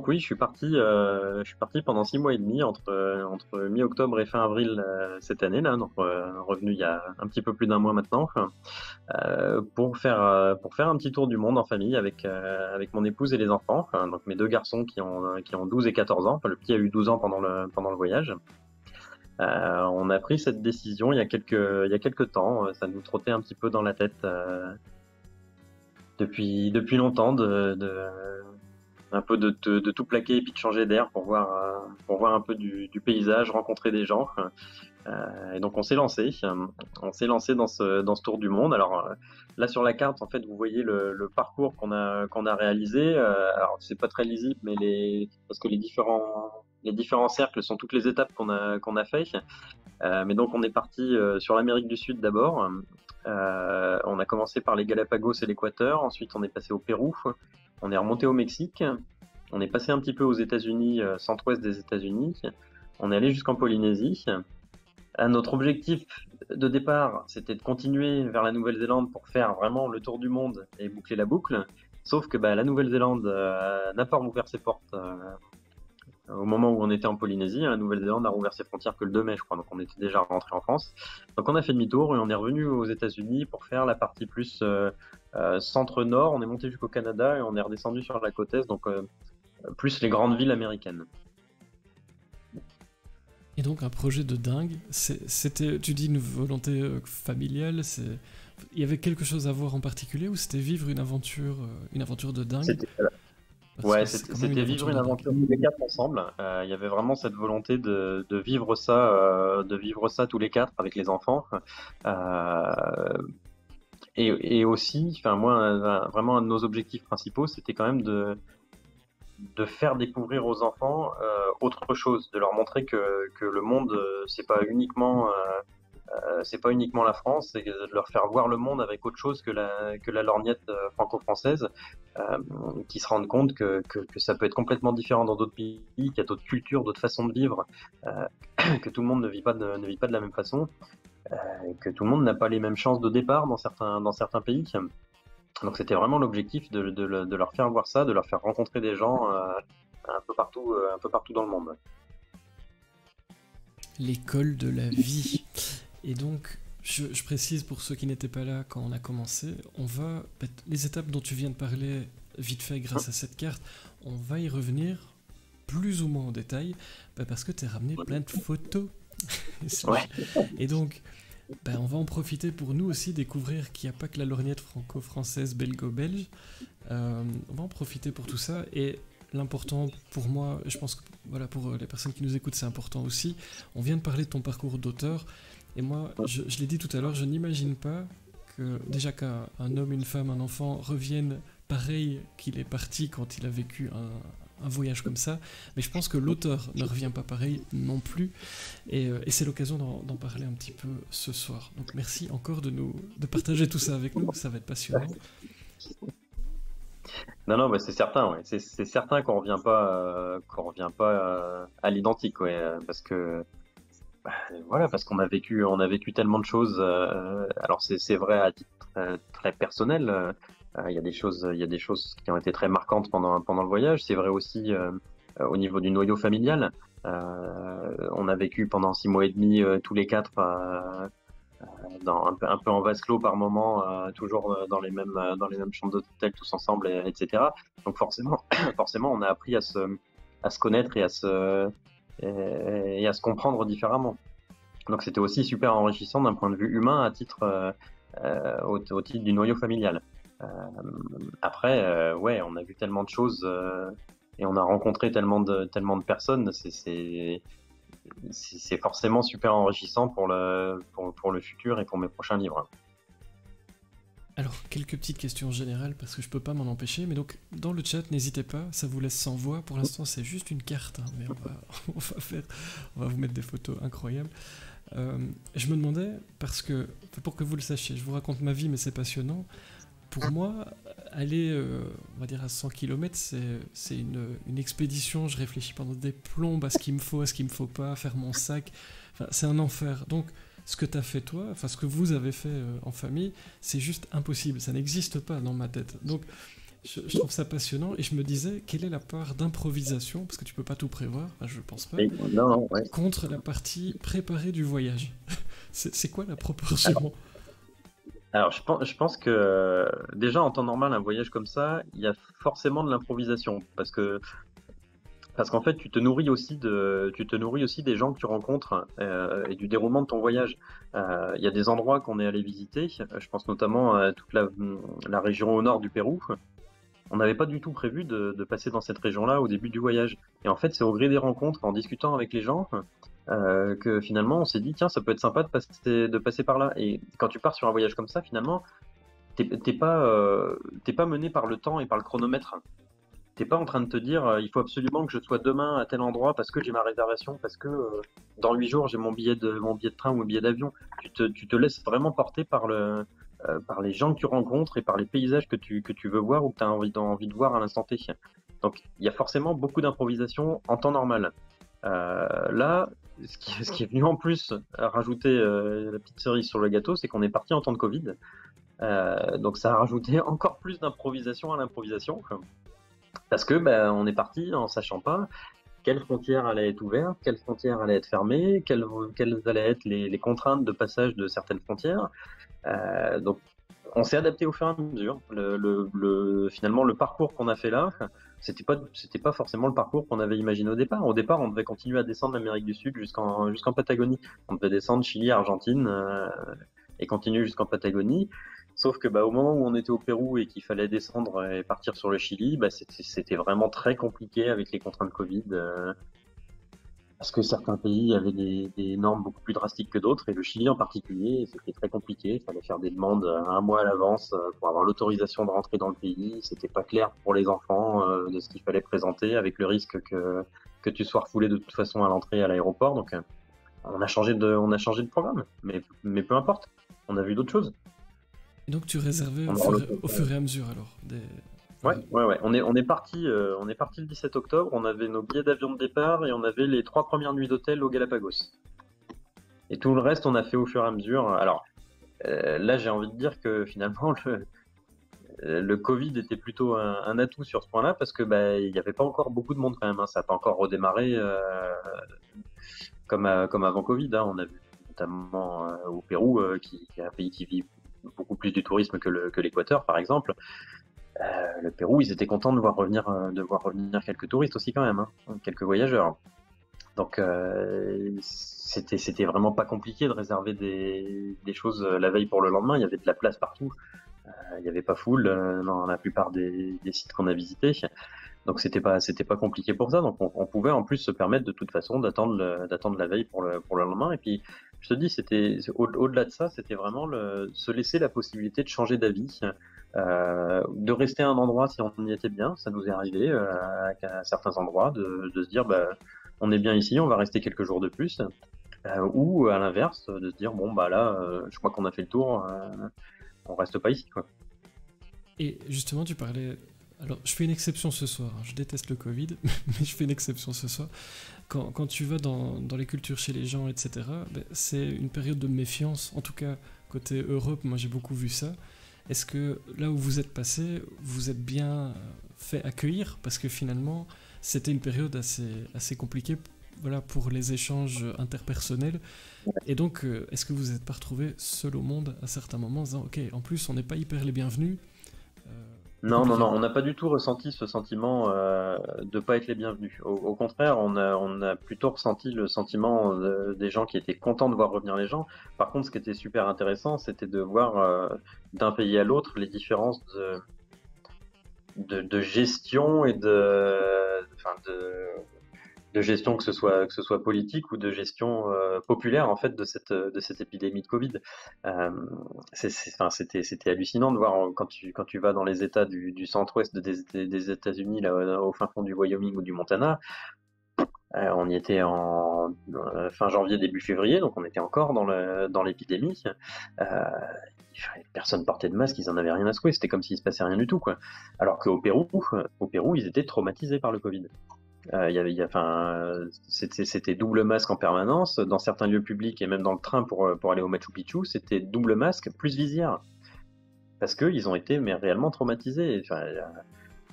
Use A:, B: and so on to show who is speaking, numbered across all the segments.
A: donc oui, je suis parti pendant 6 mois et demi entre mi-octobre et fin avril cette année là, donc revenu il y a un petit peu plus d'un mois maintenant, pour faire un petit tour du monde en famille avec mon épouse et les enfants, donc mes deux garçons qui ont 12 et 14 ans. Enfin, le petit a eu 12 ans pendant le voyage. On a pris cette décision il y a quelques temps. Ça nous trottait un petit peu dans la tête depuis longtemps un peu de tout plaquer et puis de changer d'air pour voir un peu du paysage, rencontrer des gens. Et donc on s'est lancé dans ce tour du monde. Alors là sur la carte, en fait, vous voyez le parcours qu'on a réalisé. Alors c'est pas très lisible, mais parce que les différents cercles sont toutes les étapes qu'on a fait. Mais donc on est parti sur l'Amérique du Sud d'abord. On a commencé par les Galapagos et l'Équateur. Ensuite on est passé au Pérou. On est remonté au Mexique. On est passé un petit peu aux États-Unis, centre-ouest des États-Unis. On est allé jusqu'en Polynésie. Notre objectif de départ, c'était de continuer vers la Nouvelle-Zélande pour faire vraiment le tour du monde et boucler la boucle. Sauf que la Nouvelle-Zélande n'a pas rouvert ses portes au moment où on était en Polynésie. La Nouvelle-Zélande a rouvert ses frontières que le 2 mai, je crois, donc on était déjà rentré en France. Donc on a fait demi-tour et on est revenu aux États-Unis pour faire la partie plus centre-nord. On est monté jusqu'au Canada et on est redescendu sur la côte est, donc plus les grandes villes américaines.
B: Et donc un projet de dingue, c'était, tu dis une volonté familiale, il y avait quelque chose à voir en particulier ou c'était vivre une aventure de dingue?
A: C'était
B: Parce
A: Ouais,
B: que c'est quand même une
A: c'était vivre
B: aventure
A: une
B: de dingue.
A: aventure tous les quatre ensemble. Il y avait vraiment cette volonté de vivre ça tous les quatre avec les enfants. Euh, et aussi, enfin moi, vraiment un de nos objectifs principaux, c'était quand même de faire découvrir aux enfants autre chose, de leur montrer que le monde, c'est pas uniquement la France, c'est de leur faire voir le monde avec autre chose que la lorgnette franco-française, qui se rendent compte que ça peut être complètement différent dans d'autres pays, qu'il y a d'autres cultures, d'autres façons de vivre, que tout le monde ne vit pas de la même façon, et que tout le monde n'a pas les mêmes chances de départ dans certains pays. Donc c'était vraiment l'objectif de leur faire voir ça, de leur faire rencontrer des gens un peu partout dans le monde.
B: L'école de la vie. Et donc, je précise pour ceux qui n'étaient pas là quand on a commencé, les étapes dont tu viens de parler vite fait grâce à cette carte, on va y revenir plus ou moins en détail, parce que tu as ramené plein de photos.
A: Ouais.
B: Et donc, on va en profiter pour nous aussi découvrir qu'il n'y a pas que la lorgnette franco-française, belgo-belge. On va en profiter pour tout ça. Et l'important pour moi, je pense que voilà, pour les personnes qui nous écoutent, c'est important aussi. On vient de parler de ton parcours d'auteur. Et moi, je l'ai dit tout à l'heure, je n'imagine pas que déjà qu'un homme, une femme, un enfant reviennent pareil qu'il est parti quand il a vécu un voyage comme ça. Mais je pense que l'auteur ne revient pas pareil non plus. Et c'est l'occasion d'en parler un petit peu ce soir. Donc merci encore de partager tout ça avec nous, ça va être passionnant.
A: Non, c'est certain, ouais. C'est certain qu'on revient pas à l'identique, ouais, parce que voilà, parce on a vécu tellement de choses. Alors c'est vrai à titre très personnel. Il y a des choses qui ont été très marquantes pendant le voyage. C'est vrai aussi au niveau du noyau familial. On a vécu pendant 6 mois et demi tous les quatre un peu en vase clos par moment, toujours dans les mêmes chambres d'hôtel tous ensemble, etc. Donc forcément, on a appris à se connaître et à se comprendre différemment. Donc c'était aussi super enrichissant d'un point de vue humain à titre au titre du noyau familial. Euh, Après, ouais, on a vu tellement de choses et on a rencontré tellement de personnes. C'est forcément super enrichissant pour le futur et pour mes prochains livres.
B: Alors, quelques petites questions générales parce que je peux pas m'en empêcher, mais donc dans le chat, n'hésitez pas, ça vous laisse sans voix. Pour l'instant, c'est juste une carte, hein, mais on va vous mettre des photos incroyables. Je me demandais, parce que, pour que vous le sachiez, je vous raconte ma vie, mais c'est passionnant. Pour moi, aller, on va dire à 100 km, c'est une expédition. Je réfléchis pendant des plombes à ce qu'il me faut, à ce qu'il me faut pas, faire mon sac. Enfin, c'est un enfer. Donc, ce que tu as fait toi, ce que vous avez fait en famille, c'est juste impossible. Ça n'existe pas dans ma tête. Donc, je trouve ça passionnant et je me disais, quelle est la part d'improvisation, parce que tu peux pas tout prévoir, enfin, je pense pas,
A: Et, non, non, ouais.
B: contre la partie préparée du voyage. C'est quoi la
A: Alors,
B: proportion?
A: alors, je pense que déjà en temps normal, un voyage comme ça, il y a forcément de l'improvisation parce qu'en fait, tu te nourris aussi des gens que tu rencontres et du déroulement de ton voyage. Il y a des endroits qu'on est allé visiter. Je pense notamment à toute la région au nord du Pérou. On n'avait pas du tout prévu de passer dans cette région-là au début du voyage. Et en fait, c'est au gré des rencontres, en discutant avec les gens, que finalement, on s'est dit, tiens, ça peut être sympa de passer par là. Et quand tu pars sur un voyage comme ça, finalement, t'es pas mené par le temps et par le chronomètre. T'es pas en train de te dire, il faut absolument que je sois demain à tel endroit parce que j'ai ma réservation, parce que dans 8 jours j'ai mon billet de train ou mon billet d'avion. Tu te laisses vraiment porter par les gens que tu rencontres et par les paysages que tu veux voir ou que tu as envie de voir à l'instant T. Donc il y a forcément beaucoup d'improvisation en temps normal. Là, ce qui est venu en plus rajouter la petite cerise sur le gâteau, c'est qu'on est parti en temps de Covid. Donc ça a rajouté encore plus d'improvisation à l'improvisation. Parce que on est parti en sachant pas quelles frontières allaient être ouvertes, quelles frontières allaient être fermées, quelles allaient être les contraintes de passage de certaines frontières. Donc on s'est adapté au fur et à mesure. Finalement, le parcours qu'on a fait là, c'était pas forcément le parcours qu'on avait imaginé au départ. Au départ, on devait continuer à descendre l'Amérique du Sud jusqu'en Patagonie. On devait descendre Chili, Argentine et continuer jusqu'en Patagonie. Sauf que au moment où on était au Pérou et qu'il fallait descendre et partir sur le Chili, c'était vraiment très compliqué avec les contraintes Covid. Parce que certains pays avaient des normes beaucoup plus drastiques que d'autres, et le Chili en particulier, c'était très compliqué. Il fallait faire des demandes un mois à l'avance pour avoir l'autorisation de rentrer dans le pays. C'était pas clair pour les enfants de ce qu'il fallait présenter, avec le risque que tu sois refoulé de toute façon à l'entrée à l'aéroport. Donc on a changé de programme, mais peu importe. On a vu d'autres choses.
B: Et donc tu réservais au fur et à mesure alors
A: Ouais,
B: voilà.
A: ouais, ouais. On est parti le 17 octobre. On avait nos billets d'avion de départ et on avait les 3 premières nuits d'hôtel au Galapagos. Et tout le reste, on a fait au fur et à mesure. Alors là, j'ai envie de dire que finalement, le Covid était plutôt un atout sur ce point-là parce que il n'y avait pas encore beaucoup de monde quand même. Hein. Ça n'a pas encore redémarré comme avant Covid. Hein. On a vu notamment au Pérou, qui est un pays qui vit beaucoup plus du tourisme que l'Équateur, par exemple. Le Pérou, ils étaient contents de voir revenir quelques touristes aussi quand même, hein, quelques voyageurs. Donc c'était vraiment pas compliqué de réserver des choses la veille pour le lendemain. Il y avait de la place partout. Il n'y avait pas foule dans la plupart des sites qu'on a visités. Donc c'était pas compliqué pour ça. Donc on pouvait en plus se permettre de toute façon d'attendre la veille pour le lendemain. Et puis je te dis, au-delà de ça, c'était vraiment se laisser la possibilité de changer d'avis, de rester à un endroit si on y était bien. Ça nous est arrivé à certains endroits de se dire on est bien ici, on va rester quelques jours de plus. Ou à l'inverse, de se dire bon là, je crois qu'on a fait le tour, on reste pas ici quoi.
B: Et justement tu parlais, alors je fais une exception ce soir, hein. Je déteste le Covid mais je fais une exception ce soir. Quand tu vas dans les cultures chez les gens, etc., c'est une période de méfiance, en tout cas côté Europe, moi j'ai beaucoup vu ça. Est-ce que là où vous êtes passé, vous êtes bien fait accueillir? Parce que finalement, c'était une période assez compliquée, voilà, pour les échanges interpersonnels. Et donc, est-ce que vous n'êtes pas retrouvé seul au monde à certains moments en disant, ok, en plus, on n'est pas hyper les bienvenus?
A: Non, non, non, on n'a pas du tout ressenti ce sentiment de pas être les bienvenus. Au contraire, on a plutôt ressenti le sentiment des gens qui étaient contents de voir revenir les gens. Par contre, ce qui était super intéressant, c'était de voir d'un pays à l'autre les différences de gestion et de gestion, que ce soit politique ou de gestion populaire en fait de cette épidémie de Covid. C'était hallucinant de voir quand tu vas dans les États du centre-ouest des États-Unis, là au fin fond du Wyoming ou du Montana. On y était en fin janvier, début février, donc on était encore dans l'épidémie. Personne portait de masque, ils en avaient rien à secouer, c'était comme s'il se passait rien du tout, quoi. Alors qu'au Pérou, ils étaient traumatisés par le Covid. C'était double masque en permanence. Dans certains lieux publics et même dans le train pour aller au Machu Picchu, c'était double masque plus visière. parce qu'ils ont été mais réellement traumatisés. Enfin,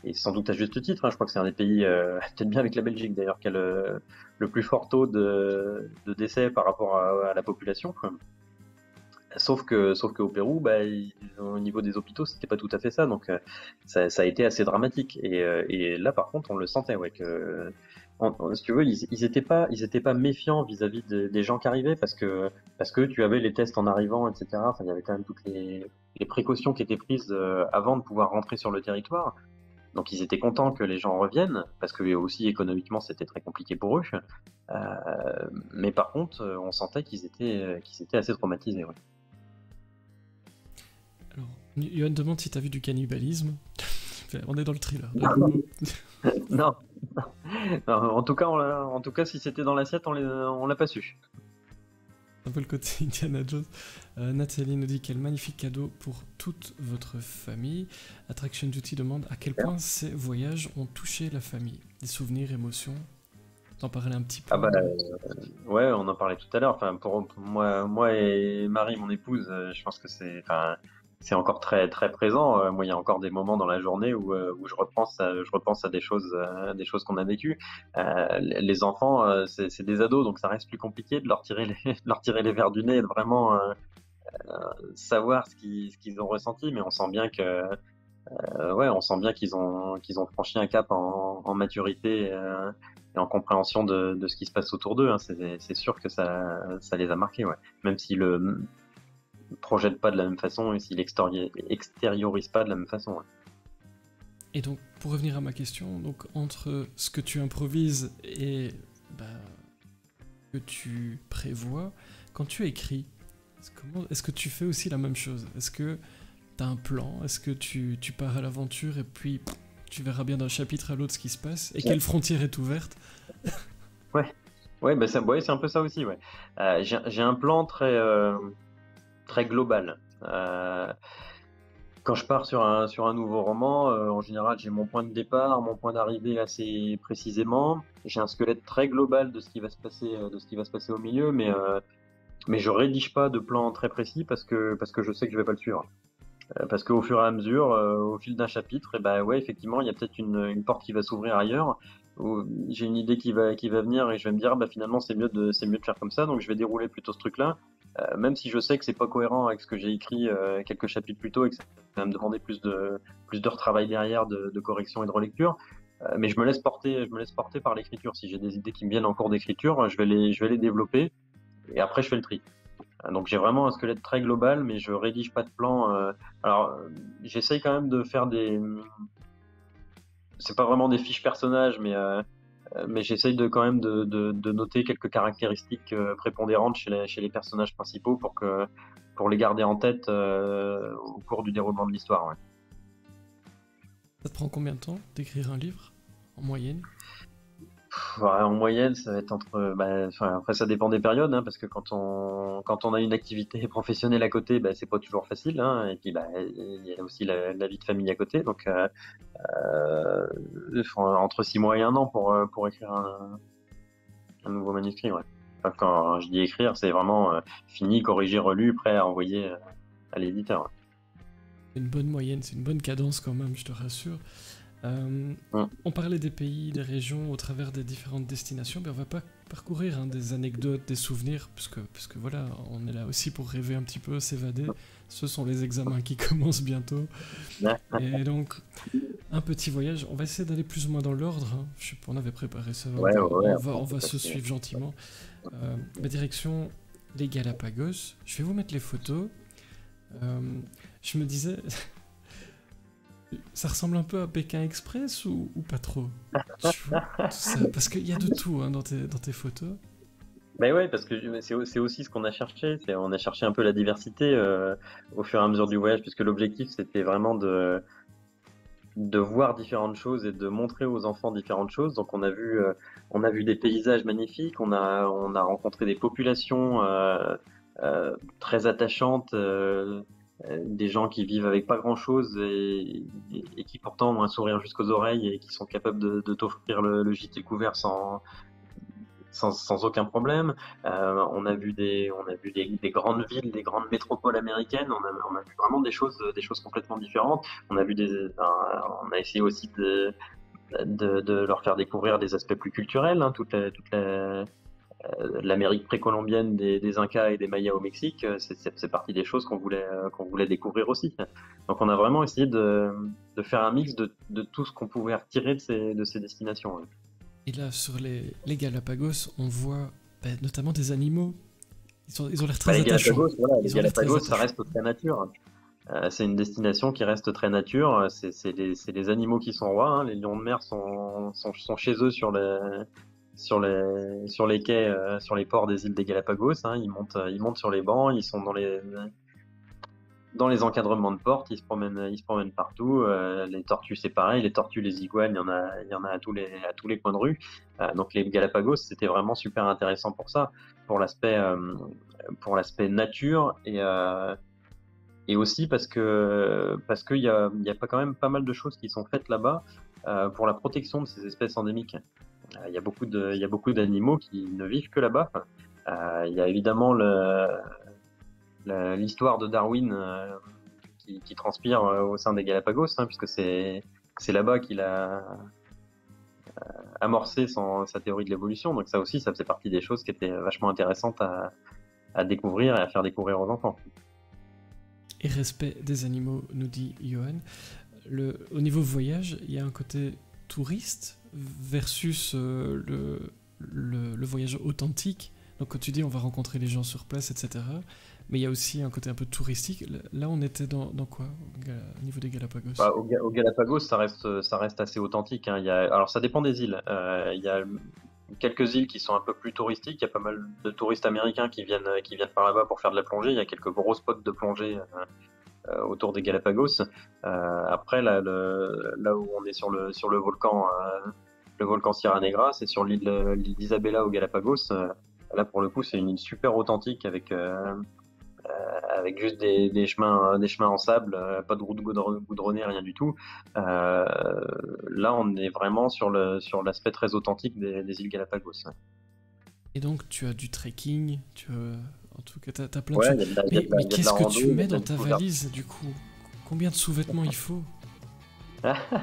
A: et sans doute à juste titre, hein. Je crois que c'est un des pays, peut-être bien avec la Belgique d'ailleurs, qui a le plus fort taux de décès par rapport à la population, quoi. Sauf qu'au Pérou, au niveau des hôpitaux, c'était pas tout à fait ça, donc ça a été assez dramatique. Et là, par contre, on le sentait, ouais, que, si tu veux, ils étaient pas méfiants vis-à-vis des gens qui arrivaient, parce que tu avais les tests en arrivant, etc. Enfin, il y avait quand même toutes les précautions qui étaient prises avant de pouvoir rentrer sur le territoire. Donc ils étaient contents que les gens reviennent, parce que aussi économiquement c'était très compliqué pour eux. Euh, mais par contre, on sentait qu'ils étaient assez traumatisés. Ouais.
B: Alors, Johan demande si t'as vu du cannibalisme. On est dans le thriller.
A: Non. Non, en tout cas, si c'était dans l'assiette, on l'a pas su.
B: Un peu le côté Indiana Jones. Nathalie nous dit quel magnifique cadeau pour toute votre famille. Attraction Duty demande à quel point ces voyages ont touché la famille. Des souvenirs, émotions. T'en parlais un petit peu.
A: Ah bah ouais, on en parlait tout à l'heure. Enfin, pour moi et Marie, mon épouse, je pense que c'est encore très très présent. Moi, il y a encore des moments dans la journée où je repense à des choses qu'on a vécues. Les enfants, c'est des ados, donc ça reste plus compliqué de leur tirer de leur tirer les verres du nez et de vraiment savoir ce qu'ils ont ressenti. Mais on sent bien que ouais, on sent bien qu'ils ont franchi un cap en maturité et en compréhension de ce qui se passe autour d'eux. Hein. C'est sûr que ça les a marqués, ouais. Même s'ils le projettent pas de la même façon et s'ils extériorisent pas de la même façon. Ouais.
B: Et donc, pour revenir à ma question, donc entre ce que tu improvises et bah, que tu prévois, quand tu écris, est-ce que tu fais aussi la même chose? Est-ce que tu as un plan? Est-ce que tu pars à l'aventure et puis tu verras bien d'un chapitre à l'autre ce qui se passe? Et quelle frontière est ouverte?
A: Ouais, ouais, bah ouais, c'est un peu ça aussi. Ouais. J'ai un plan très global. Quand je pars sur un nouveau roman, en général, j'ai mon point de départ, mon point d'arrivée assez précisément. J'ai un squelette très global de ce qui va se passer, de ce qui va se passer au milieu, mais je rédige pas de plan très précis parce que je sais que je vais pas le suivre. Parce qu'au fur et à mesure, au fil d'un chapitre, et ben ouais, effectivement, il y a peut-être une porte qui va s'ouvrir ailleurs. Où j'ai une idée qui va venir et je vais me dire, bah finalement, c'est mieux de faire comme ça. Donc je vais dérouler plutôt ce truc-là, même si je sais que c'est pas cohérent avec ce que j'ai écrit quelques chapitres plus tôt et que ça va me demander plus de retravail derrière, de correction et de relecture. Mais je me laisse porter par l'écriture. Si j'ai des idées qui me viennent en cours d'écriture, je vais les développer et après je fais le tri. Donc j'ai vraiment un squelette très global, mais je rédige pas de plan. Alors j'essaye quand même de faire c'est pas vraiment des fiches personnages, mais j'essaye de quand même de noter quelques caractéristiques prépondérantes chez les personnages principaux pour les garder en tête au cours du déroulement de l'histoire. Ouais.
B: Ça te prend combien de temps d'écrire un livre, en moyenne?
A: Ouais, en moyenne, ça va être après ça dépend des périodes, hein, parce que quand on a une activité professionnelle à côté, c'est pas toujours facile, hein, et puis il y a aussi la vie de famille à côté, donc entre 6 mois et un an pour écrire un nouveau manuscrit, ouais. Enfin, quand je dis écrire, c'est vraiment fini, corrigé, relu, prêt à envoyer à l'éditeur. Ouais.
B: Une bonne moyenne, c'est une bonne cadence quand même, je te rassure. On parlait des pays, des régions au travers des différentes destinations, mais on va pas parcourir des anecdotes, des souvenirs, puisque voilà, on est là aussi pour rêver un petit peu, s'évader. Ce sont les examens qui commencent bientôt. Et donc, un petit voyage, on va essayer d'aller plus ou moins dans l'ordre. Hein. Je sais pas, on avait préparé ça,
A: Ouais,
B: on va se suivre gentiment. Ma direction, les Galapagos. Je vais vous mettre les photos. Je me disais... Ça ressemble un peu à Pékin Express ou pas trop? Parce qu'il y a de tout hein, dans tes photos.
A: Ben ouais, parce que c'est aussi ce qu'on a cherché. On a cherché un peu la diversité au fur et à mesure du voyage, puisque l'objectif c'était vraiment de voir différentes choses et de montrer aux enfants différentes choses. Donc on a vu des paysages magnifiques, on a rencontré des populations très attachantes. Des gens qui vivent avec pas grand chose et qui pourtant ont un sourire jusqu'aux oreilles et qui sont capables de t'offrir le gîte et le couvert sans aucun problème. On a vu des grandes villes, des grandes métropoles américaines. On a vu vraiment des choses complètement différentes. On a essayé aussi de leur faire découvrir des aspects plus culturels, hein, l'Amérique précolombienne des Incas et des Mayas au Mexique, c'est partie des choses qu'on voulait découvrir aussi. Donc on a vraiment essayé de faire un mix de tout ce qu'on pouvait retirer de ces destinations. Ouais.
B: Et là, sur les Galapagos, on voit notamment des animaux. Ils ont l'air très
A: Les
B: attachants.
A: Galapagos, voilà, les
B: Ils ont l'air très
A: Galapagos, ça
B: attachants.
A: reste très nature. C'est une destination qui reste très nature. C'est les animaux qui sont rois, hein. Les lions de mer sont chez eux sur les quais, sur les ports des îles des Galapagos, hein. Ils montent sur les bancs, ils sont dans les encadrements de portes, ils se promènent partout. Les tortues, c'est pareil. Les tortues, les iguanes, il y en a à tous les coins de rue. Donc les Galapagos, c'était vraiment super intéressant pour ça, pour l'aspect nature et aussi parce qu'il y a pas quand même pas mal de choses qui sont faites là-bas pour la protection de ces espèces endémiques. Il y a beaucoup d'animaux qui ne vivent que là-bas. Il y a évidemment l'histoire de Darwin qui transpire au sein des Galapagos, hein, puisque c'est là-bas qu'il a amorcé sa théorie de l'évolution. Donc ça aussi, ça faisait partie des choses qui étaient vachement intéressantes à découvrir et à faire découvrir aux enfants.
B: Et respect des animaux, nous dit Johan. Au niveau voyage, il y a un côté touriste versus le voyage authentique. Donc quand tu dis on va rencontrer les gens sur place, etc. Mais il y a aussi un côté un peu touristique. Là, on était dans quoi au niveau des Galapagos?
A: Bah, au Galapagos, ça reste assez authentique, hein. Alors ça dépend des îles. Il y a quelques îles qui sont un peu plus touristiques. Il y a pas mal de touristes américains qui viennent par là-bas pour faire de la plongée. Il y a quelques gros spots de plongée autour des Galapagos. Après, là où on est sur le volcan Sierra Negra, c'est sur l'île d'Isabella aux Galapagos. Là, pour le coup, c'est une île super authentique avec juste des chemins en sable, pas de route goudronnée, rien du tout. Là, on est vraiment sur l'aspect très authentique des îles Galapagos.
B: Et donc, tu as du trekking, en tout cas, t'as plein de
A: Ouais,
B: choses.
A: il y a de la, il y a
B: Mais,
A: de la-
B: mais
A: il y a de
B: qu'est-ce
A: la
B: que
A: rando,
B: tu
A: il y a
B: mets
A: de la
B: dans ta
A: découverte.
B: valise, du coup? Combien de sous-vêtements il faut?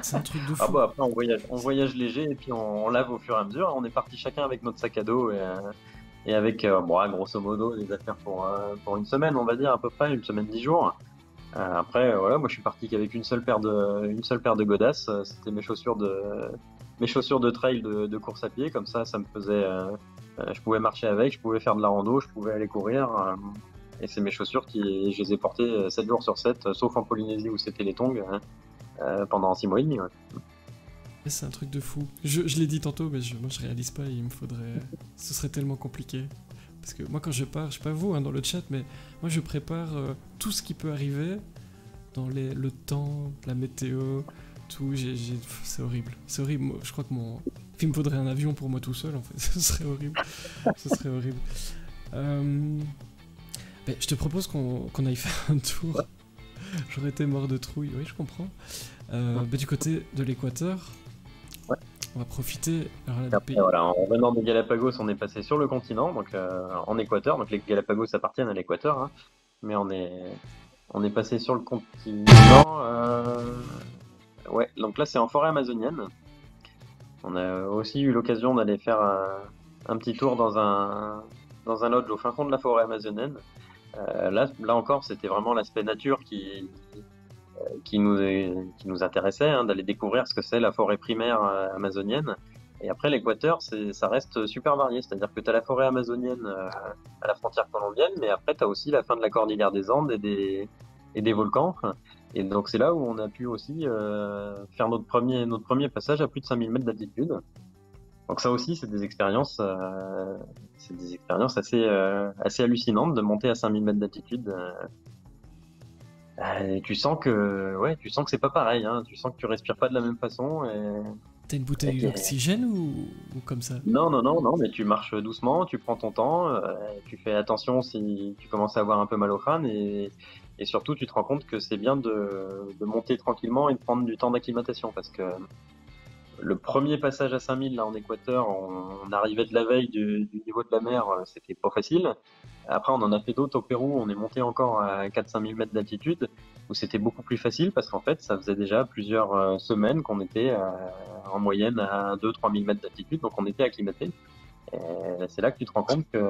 B: C'est un truc de
A: Ah
B: fou.
A: bah après on voyage léger et puis on lave au fur et à mesure. On est parti chacun avec notre sac à dos et avec grosso modo des affaires pour une semaine, on va dire à peu près, une semaine 10 jours. Après voilà, moi je suis parti qu'avec une seule paire de godasses. C'était mes chaussures de trail de course à pied, comme ça me faisait je pouvais marcher avec, je pouvais faire de la rando, je pouvais aller courir. Et c'est mes chaussures je les ai portées 7 jours sur 7, sauf en Polynésie où c'était les tongs, hein, pendant 6 mois et demi. Ouais.
B: Et c'est un truc de fou. Je l'ai dit tantôt, mais moi je réalise pas. Il me faudrait. Ce serait tellement compliqué. Parce que moi, quand je pars, je sais pas vous dans le chat, mais moi je prépare tout ce qui peut arriver dans le temps, la météo, tout. C'est horrible. C'est horrible. Moi, je crois que il me faudrait un avion pour moi tout seul, en fait. Ce serait horrible. Ce serait horrible. Je te propose qu'on aille faire un tour. J'aurais été mort de trouille, oui, je comprends. Du côté de l'Équateur,
A: Ouais.
B: on va profiter. Alors là,
A: Après, voilà, en revenant des Galapagos, on est passé sur le continent, donc en Équateur. Donc les Galapagos appartiennent à l'Équateur, hein, mais on est passé sur le continent. Ouais, donc là c'est en forêt amazonienne. On a aussi eu l'occasion d'aller faire un petit tour dans un lodge au fin fond de la forêt amazonienne. Là encore, c'était vraiment l'aspect nature qui nous intéressait, hein, d'aller découvrir ce que c'est la forêt primaire amazonienne. Et après, l'Équateur, ça reste super varié, c'est-à-dire que tu as la forêt amazonienne à la frontière colombienne, mais après, tu as aussi la fin de la cordillère des Andes et des volcans. Et donc, c'est là où on a pu aussi faire notre premier passage à plus de 5000 mètres d'altitude. Donc ça aussi, c'est des expériences assez hallucinantes de monter à 5000 mètres d'altitude. Et tu sens que c'est pas pareil, hein. Tu sens que tu respires pas de la même façon.
B: t'as une bouteille d'oxygène ou comme ça?
A: Non, non, non, non, mais tu marches doucement, tu prends ton temps, tu fais attention si tu commences à avoir un peu mal au crâne et surtout tu te rends compte que c'est bien de monter tranquillement et de prendre du temps d'acclimatation parce que le premier passage à 5000 là en Équateur, on arrivait de la veille du niveau de la mer, c'était pas facile. Après, on en a fait d'autres au Pérou, on est monté encore à 4-5 000 mètres d'altitude, où c'était beaucoup plus facile parce qu'en fait, ça faisait déjà plusieurs semaines qu'on était en moyenne à 2-3 000 mètres d'altitude, donc on était acclimaté. Et c'est là que tu te rends compte que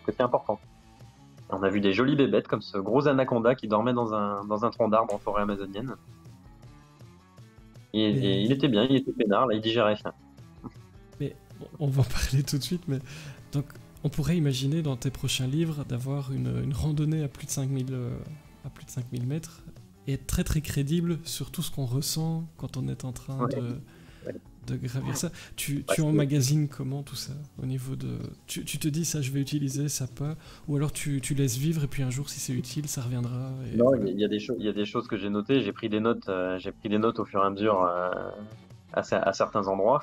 A: c'est important. On a vu des jolies bébêtes comme ce gros anaconda qui dormait dans un tronc d'arbre en forêt amazonienne. Et il
B: Mais,
A: était bien, il était peinard, là, il digérait.
B: mais on va en parler tout de suite, mais donc on pourrait imaginer dans tes prochains livres d'avoir une randonnée à plus de 5000 mètres et être très très crédible sur tout ce qu'on ressent quand on est en train
A: Ouais.
B: de gravir ça.
A: Bah,
B: Tu emmagasines comment tout ça au niveau de... Tu te dis ça je vais utiliser, ça pas, ou alors tu laisses vivre et puis un jour si c'est utile ça reviendra et
A: non,
B: voilà.
A: il y a des choses que j'ai notées. J'ai pris des notes au fur et à mesure à certains endroits.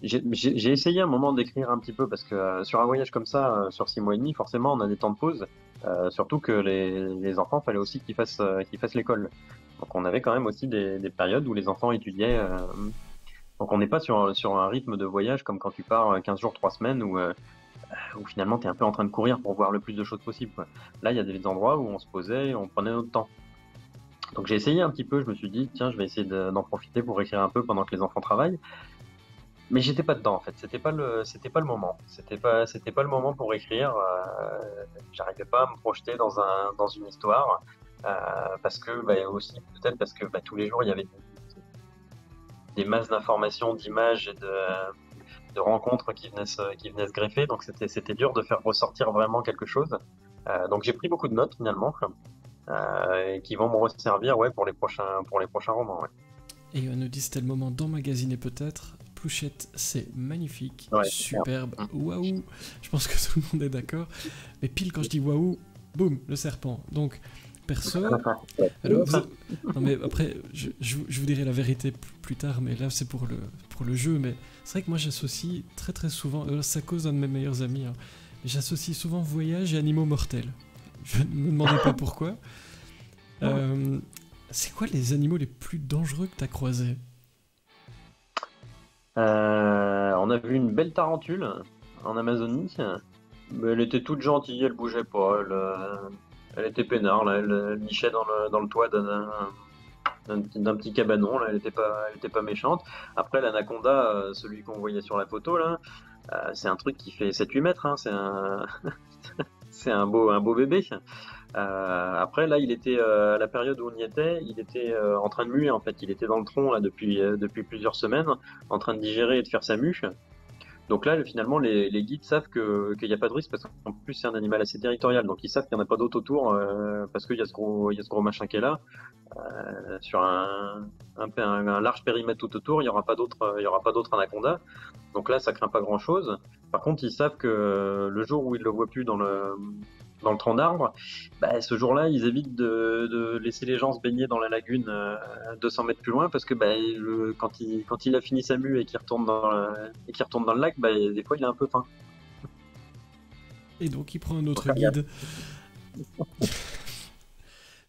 A: J'ai essayé un moment d'écrire un petit peu parce que sur un voyage comme ça, sur 6 mois et demi, forcément, on a des temps de pause. Surtout que les enfants, fallait aussi qu'ils fassent l'école. Donc, on avait quand même aussi des périodes où les enfants étudiaient. Donc, on n'est pas sur un rythme de voyage comme quand tu pars 15 jours, 3 semaines où finalement tu es un peu en train de courir pour voir le plus de choses possible, quoi. Là, il y a des endroits où on se posait et on prenait notre temps. Donc j'ai essayé un petit peu, je me suis dit, tiens, je vais essayer d'en profiter pour écrire un peu pendant que les enfants travaillent. Mais j'étais pas dedans en fait, c'était pas le moment. C'était pas le moment pour écrire. J'arrivais pas à me projeter dans une histoire. Parce que, bah, aussi, peut-être parce que bah, tous les jours il y avait des masses d'informations, d'images et de rencontres qui venaient se greffer. Donc c'était dur de faire ressortir vraiment quelque chose. Donc j'ai pris beaucoup de notes finalement, et qui vont me resservir, ouais, pour les prochains romans. Ouais.
B: Et on nous dit c'était le moment d'emmagasiner peut-être. Plouchette, c'est magnifique,
A: Ouais, super.
B: superbe, waouh. Je pense que tout le monde est d'accord. Mais pile quand je dis waouh, boum, le serpent. Donc, perso.
A: Ouais.
B: Alors, non, mais après, je vous dirai la vérité plus tard, mais là c'est pour le jeu. Mais c'est vrai que moi j'associe très très souvent, c'est à cause d'un de mes meilleurs amis, hein, mais j'associe souvent voyage et animaux mortels. Je ne me demandais pas pourquoi. Euh, c'est quoi les animaux les plus dangereux que t'as croisés?
A: On a vu une belle tarentule en Amazonie, mais elle était toute gentille, elle bougeait pas, elle était peinard, là, elle nichait dans le toit d'un petit cabanon, là, elle était pas méchante. Après, l'anaconda, celui qu'on voyait sur la photo, là, c'est un truc qui fait 7-8 mètres, hein, c'est un beau bébé. Après, là, il était à la période où on y était, il était en train de muer en fait. Il était dans le tronc là depuis plusieurs semaines, en train de digérer et de faire sa mue. Donc là, finalement, les guides savent qu'il n'y a pas de risque parce qu'en plus c'est un animal assez territorial, donc ils savent qu'il n'y en a pas d'autres autour parce qu'il y a il y a ce gros machin qui est là. Sur un large périmètre tout autour, il y aura pas d'autres anacondas. Donc là, ça craint pas grand-chose. Par contre, ils savent que le jour où ils le voient plus dans le tronc d'arbre, bah, ce jour-là, ils évitent de laisser les gens se baigner dans la lagune 200 mètres plus loin parce que bah, quand il a fini sa mue et qu'il retourne dans le lac, bah, des fois, il a un peu faim.
B: Et donc il prend un
A: Faut
B: autre
A: faire gaffe.
B: guide.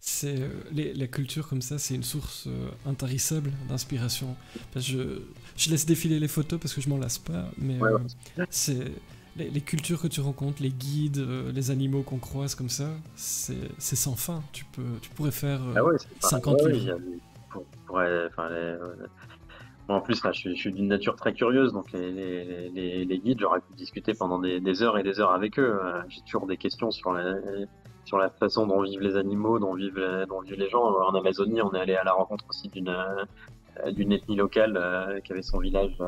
B: C'est les cultures comme ça, c'est une source intarissable d'inspiration. Enfin, je laisse défiler les photos parce que je m'en lasse pas, mais
A: Ouais, ouais.
B: c'est les cultures que tu rencontres, les guides, les animaux qu'on croise comme ça, c'est sans fin. Tu pourrais faire
A: Ah ouais, c'est pas.
B: 50
A: Ouais, ouais,
B: livres.
A: enfin, moi, en plus, là, je suis d'une nature très curieuse, donc les guides, j'aurais pu discuter pendant des heures et des heures avec eux. J'ai toujours des questions sur la façon dont vivent les animaux, dont vivent les gens. En Amazonie, on est allé à la rencontre aussi d'une ethnie locale qui avait son village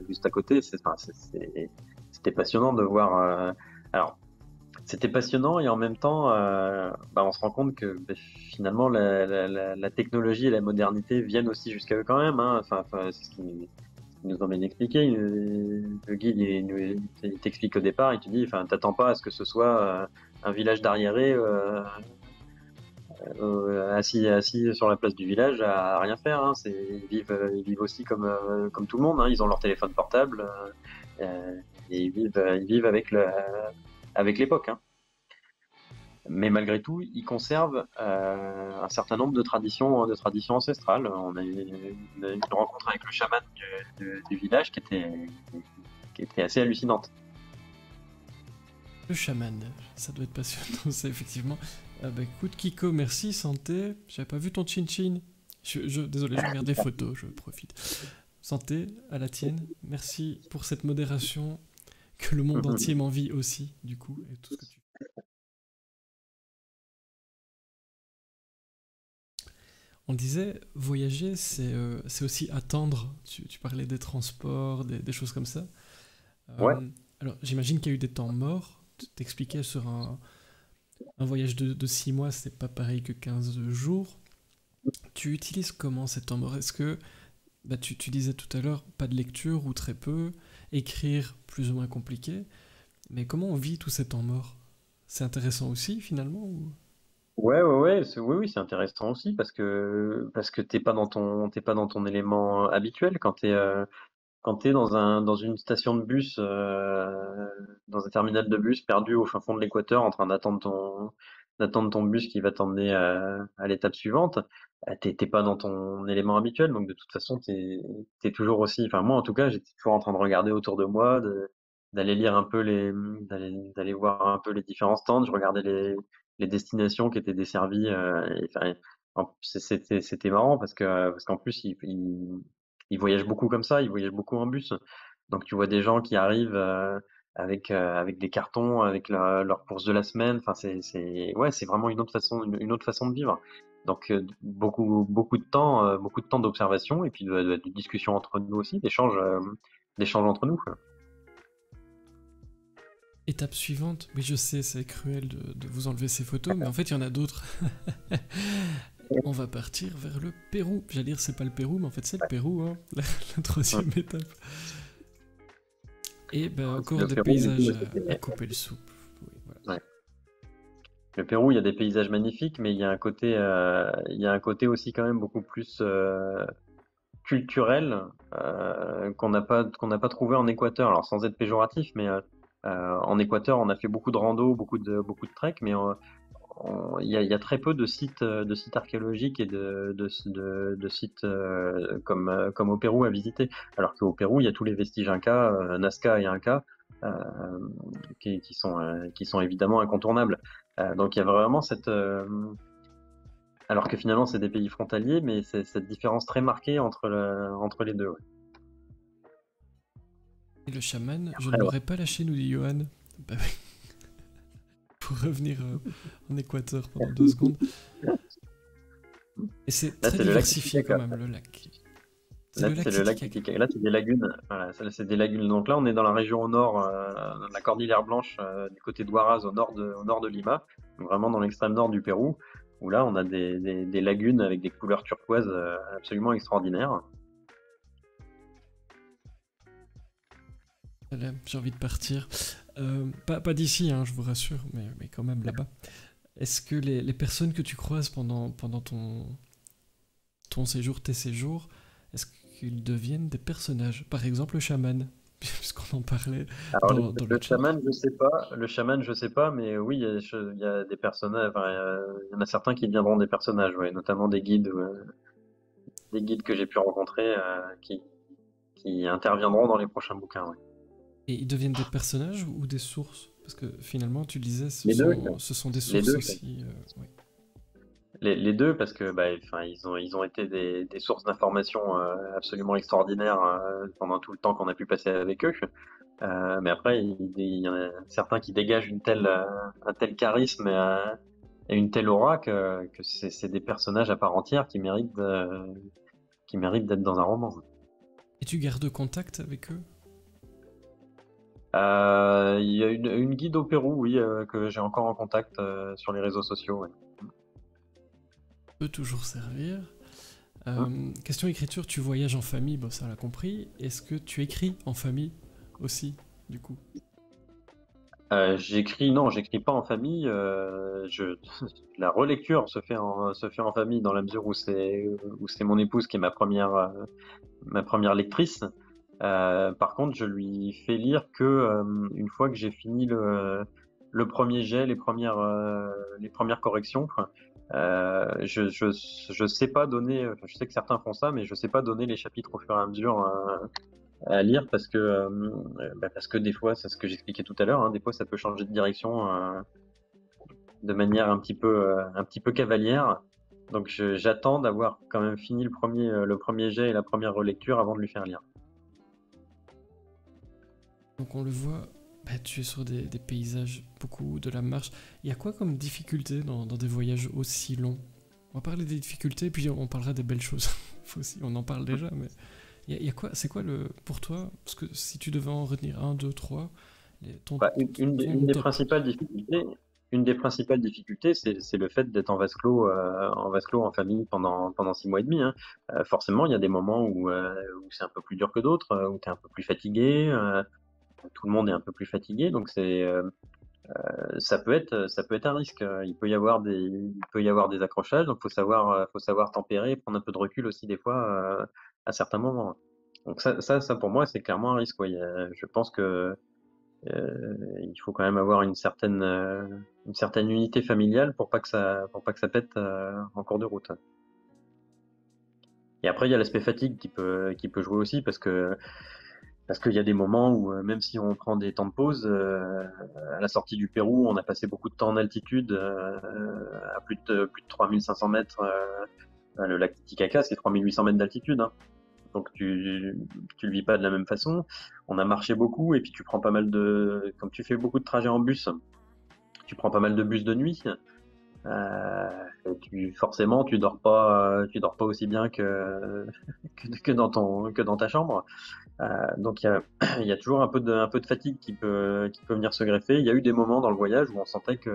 A: juste à côté. C'était passionnant de voir. Alors, c'était passionnant et en même temps, bah, on se rend compte que bah, finalement la technologie et la modernité viennent aussi jusqu'à eux quand même. Hein. C'est ce qui nous emmène expliquer. Le guide, il t'explique au départ, il te dit, enfin, t'attends pas à ce que ce soit un village d'arriérés assis sur la place du village à rien faire. Hein. Ils vivent aussi comme tout le monde. Hein. Ils ont leur téléphone portable et ils vivent avec avec l'époque. Hein. Mais malgré tout, ils conservent un certain nombre de traditions ancestrales. On a eu une rencontre avec le chaman du village qui était assez hallucinante.
B: Le chaman, ça doit être passionnant, ça, effectivement. Bah écoute, Kiko, merci, santé. J'avais pas vu ton chin-chin. Désolé, je regarde des photos, je profite. Santé, à la tienne. Merci pour cette modération que le monde entier m'envie aussi, du coup, et tout ce que tu... On disait, voyager, c'est aussi attendre. Tu parlais des transports, des choses comme ça.
A: Ouais,
B: Alors, j'imagine qu'il y a eu des temps morts. T'expliquais sur un voyage de 6 mois, c'est pas pareil que 15 jours. Tu utilises comment ces temps morts? Est-ce que, bah, tu disais tout à l'heure, pas de lecture ou très peu, écrire plus ou moins compliqué, mais comment on vit tous ces temps morts? C'est intéressant aussi, finalement
A: ouais, oui, oui, c'est intéressant aussi parce que t'es pas dans ton élément habituel quand t'es dans une station de bus, dans un terminal de bus perdu au fin fond de l'Équateur en train d'attendre ton bus qui va t'emmener à l'étape suivante, t'es pas dans ton élément habituel, donc de toute façon, t'es toujours aussi, enfin moi en tout cas, j'étais toujours en train de regarder autour de moi, d'aller lire un peu d'aller voir un peu les différents stands, je regardais les destinations qui étaient desservies, et, enfin, c'était marrant parce qu'en plus, ils voyagent beaucoup comme ça, ils voyagent beaucoup en bus. Donc tu vois des gens qui arrivent avec des cartons, avec leur course de la semaine. Enfin, ouais, c'est vraiment une autre façon de vivre. Donc beaucoup de temps d'observation et puis de discussion entre nous aussi, d'échanges entre nous, quoi.
B: étape suivante, oui je sais, c'est cruel de vous enlever ces photos, mais en fait il y en a d'autres. On va partir vers le Pérou. J'allais dire c'est pas le Pérou, mais en fait c'est le Pérou, hein, la troisième étape. Et ben encore
A: Le
B: des
A: Pérou, du coup,
B: paysages à couper le soupe. Oui, voilà.
A: ouais. Le Pérou, il y a des paysages magnifiques, mais il y a un côté aussi quand même beaucoup plus culturel qu'on n'a pas trouvé en Équateur. Alors sans être péjoratif, mais en Équateur, on a fait beaucoup de rando, beaucoup de trek, mais il y a très peu de sites archéologiques et de sites comme au Pérou à visiter. Alors qu'au Pérou, il y a tous les vestiges Inca, Nazca et Inca, euh, qui sont évidemment incontournables. Donc il y a vraiment alors que finalement c'est des pays frontaliers, mais c'est cette différence très marquée entre les deux. Ouais.
B: Et le chaman, je ne
A: Après, ouais.
B: l'aurais pas lâché, nous dit Johan. Bah oui, pour revenir en Équateur pendant 2 secondes. Et c'est
A: Là,
B: très
A: c'est le lac
B: diversifié quand
A: Titicaca.
B: même, le lac. C'est
A: Là,
B: le lac
A: c'est le lac
B: Titicaca.
A: Titicaca. Là, c'est des lagunes. Voilà, ça, c'est des lagunes. Donc là, on est dans la région au nord, de la Cordillère Blanche, du côté de Huaraz, au nord de Lima, donc vraiment dans l'extrême nord du Pérou, où là, on a des lagunes avec des couleurs turquoises absolument extraordinaires.
B: Allez, j'ai envie de partir. Pas d'ici, hein, je vous rassure, mais quand même là-bas. Est-ce que les personnes que tu croises pendant ton séjour, tes séjours, est-ce qu'ils deviennent des personnages? Par exemple, le chaman, puisqu'on en parlait
A: Alors,
B: dans le chat.
A: le chaman, je sais pas, mais oui, il y a des personnages, enfin, il y en a certains qui deviendront des personnages, ouais, notamment des guides que j'ai pu rencontrer, qui interviendront dans les prochains bouquins, ouais.
B: Et ils deviennent des personnages ou des sources? Parce que finalement, tu le disais,
A: Les deux,
B: ce sont des
A: les
B: sources
A: deux.
B: aussi. Ouais.
A: Les deux, parce que bah, enfin, ils ont été des sources d'informations absolument extraordinaires pendant tout le temps qu'on a pu passer avec eux. Mais après, il y en a certains qui dégagent un tel charisme et une telle aura que c'est des personnages à part entière qui méritent d'être dans un roman.
B: Et tu gardes contact avec eux?
A: Il y a une guide au Pérou, oui, que j'ai encore en contact sur les réseaux sociaux. Ouais.
B: Peut toujours servir.
A: Hum.
B: Question écriture, tu voyages en famille, bon ça on l'a compris. Est-ce que tu écris en famille aussi, du coup?
A: Non, j'écris pas en famille. La relecture se fait en famille dans la mesure où c'est mon épouse qui est ma première lectrice. Par contre, je lui fais lire que une fois que j'ai fini le premier jet, les premières corrections. Je sais pas donner, je sais que certains font ça, mais je sais pas donner les chapitres au fur et à mesure à lire parce que des fois, c'est ce que j'expliquais tout à l'heure, hein, des fois ça peut changer de direction de manière un petit peu cavalière. Donc j'attends d'avoir quand même fini le premier jet et la première relecture avant de lui faire lire.
B: Donc on le voit, tu es sur des paysages, beaucoup de la marche. Il y a quoi comme difficulté dans des voyages aussi longs? On va parler des difficultés, puis on parlera des belles choses. Faut aussi, on en parle déjà, mais il y a quoi? C'est quoi pour toi? Parce que si tu devais en retenir un, deux, trois, ton,
A: Bah, une
B: ton
A: des
B: top.
A: principales difficultés, c'est le fait d'être en vase clos en famille pendant 6 mois et demi, hein. Forcément, il y a des moments où c'est un peu plus dur que d'autres, où tu es un peu plus fatigué, tout le monde est un peu plus fatigué, donc ça peut être un risque. Il peut y avoir des accrochages, donc faut savoir tempérer, prendre un peu de recul aussi des fois à certains moments. Donc ça pour moi, c'est clairement un risque. Ouais. Je pense que il faut quand même avoir une certaine unité familiale pour pas que ça pète en cours de route. Et après, il y a l'aspect fatigue qui peut jouer aussi parce qu'il y a des moments où même si on prend des temps de pause, à la sortie du Pérou, on a passé beaucoup de temps en altitude, à plus de 3500 mètres. Le lac Titicaca, c'est 3800 mètres d'altitude, hein. Donc tu le vis pas de la même façon. On a marché beaucoup et puis comme tu fais beaucoup de trajets en bus, tu prends pas mal de bus de nuit. Forcément, tu dors pas aussi bien que dans ta chambre. Donc il y a toujours un peu de fatigue qui peut venir se greffer. Il y a eu des moments dans le voyage où on sentait qu'il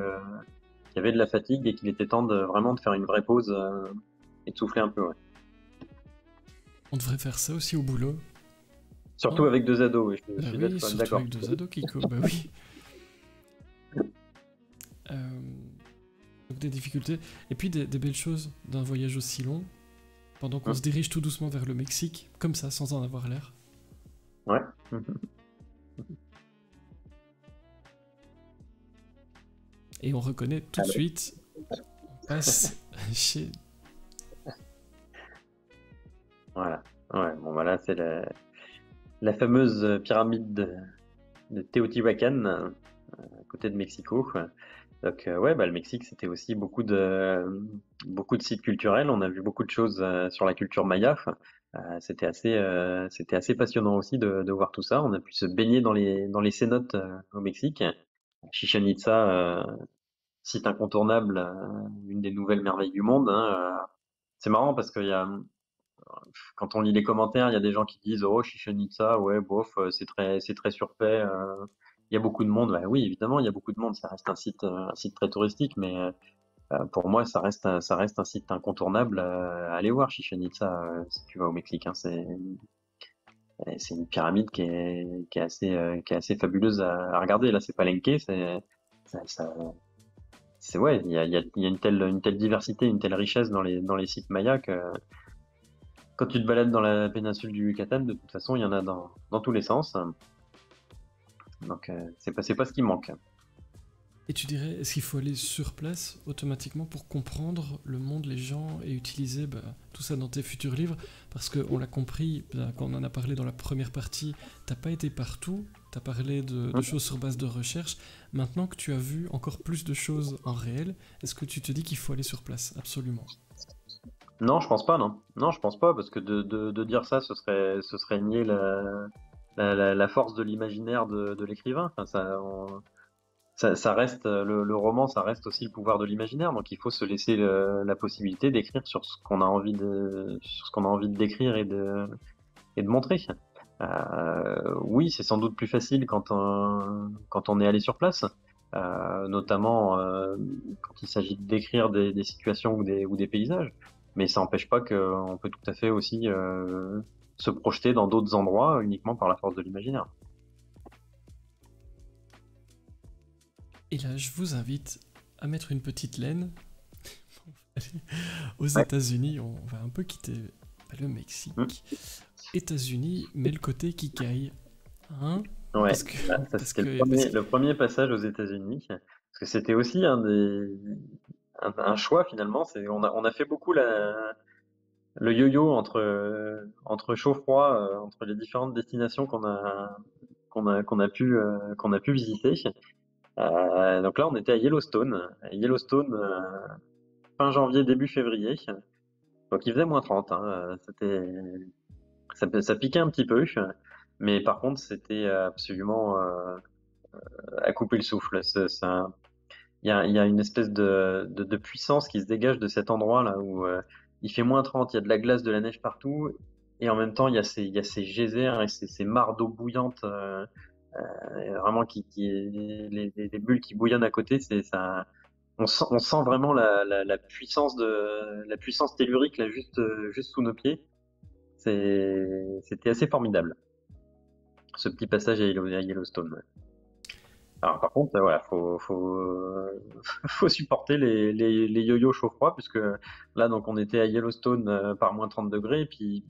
A: y avait de la fatigue et qu'il était temps vraiment de faire une vraie pause et de souffler un peu. Ouais.
B: On devrait faire ça aussi au boulot.
A: Surtout avec deux ados, oui, je suis
B: Oui, surtout
A: d'accord.
B: avec deux ados, Kiko, bah oui. Donc des difficultés. Et puis des belles choses d'un voyage aussi long, pendant qu'on se dirige tout doucement vers le Mexique, comme ça, sans en avoir l'air.
A: Ouais.
B: Et on reconnaît tout de suite, on passe chez...
A: Voilà. Ouais, bon, voilà, c'est la fameuse pyramide de Teotihuacan, à côté de Mexico. Donc, ouais, le Mexique, c'était aussi beaucoup de sites culturels. On a vu beaucoup de choses sur la culture maya. C'était assez passionnant aussi de voir tout ça. On a pu se baigner dans les cénotes au Mexique. Chichen Itza, site incontournable, une des nouvelles merveilles du monde, hein. C'est marrant parce quand on lit les commentaires, il y a des gens qui disent oh Chichen Itza, ouais bof, c'est très surfait. Il y a beaucoup de monde. Bah, oui, évidemment, il y a beaucoup de monde. Ça reste un site très touristique, mais pour moi, ça reste un site incontournable à aller voir Chichen Itza si tu vas au Mexique. Hein, c'est une pyramide qui est assez fabuleuse à regarder. Là, c'est Palenque, ça, ça- c'est ouais, il y a une telle diversité, une telle richesse dans les sites mayas que quand tu te balades dans la péninsule du Yucatan, de toute façon, il y en a dans tous les sens. Donc, c'est pas ce qui manque.
B: Et tu dirais, est-ce qu'il faut aller sur place automatiquement pour comprendre le monde, les gens et utiliser tout ça dans tes futurs livres? Parce qu'on l'a compris, quand on en a parlé dans la première partie, t'as pas été partout, t'as parlé de choses sur base de recherche. Maintenant que tu as vu encore plus de choses en réel, est-ce que tu te dis qu'il faut aller sur place? Absolument.
A: Non, je pense pas, non. Non, je pense pas, parce que de dire ça, ce serait nier la force de l'imaginaire de l'écrivain. Enfin, ça reste, le roman, ça reste aussi le pouvoir de l'imaginaire, donc il faut se laisser la possibilité d'écrire sur ce qu'on a envie de décrire et de montrer. Oui, c'est sans doute plus facile quand on est allé sur place, notamment quand il s'agit de décrire des situations ou des paysages. Mais ça n'empêche pas qu'on peut tout à fait aussi se projeter dans d'autres endroits uniquement par la force de l'imaginaire.
B: Et là, je vous invite à mettre une petite laine. Aux
A: Ouais.
B: États-Unis, on va un peu quitter le Mexique. États-Unis, mais le côté Kikaï. Hein?
A: Ouais,
B: Parce que,
A: bah, ça
B: parce
A: c'était
B: que, parce que-
A: le premier passage aux États-Unis, parce que c'était aussi un choix finalement. On a fait beaucoup le yo-yo entre chaud-froid, entre les différentes destinations qu'on a pu visiter. Donc là, on était à Yellowstone. Yellowstone, fin janvier, début février. Donc il faisait -30, hein. Ça piquait un petit peu, mais par contre, c'était absolument à couper le souffle. Il y a une espèce de puissance qui se dégage de cet endroit-là où il fait -30, il y a de la glace, de la neige partout, et en même temps, il y a ces geysers et ces mares d'eau bouillante, vraiment les bulles qui bouillonnent à côté. C'est ça. On sent vraiment la puissance tellurique là juste sous nos pieds. C'était assez formidable, ce petit passage à Yellowstone. Ouais. Alors par contre, voilà, faut supporter les yo-yo chaud-froid, puisque là, donc, on était à Yellowstone par -30 degrés, et puis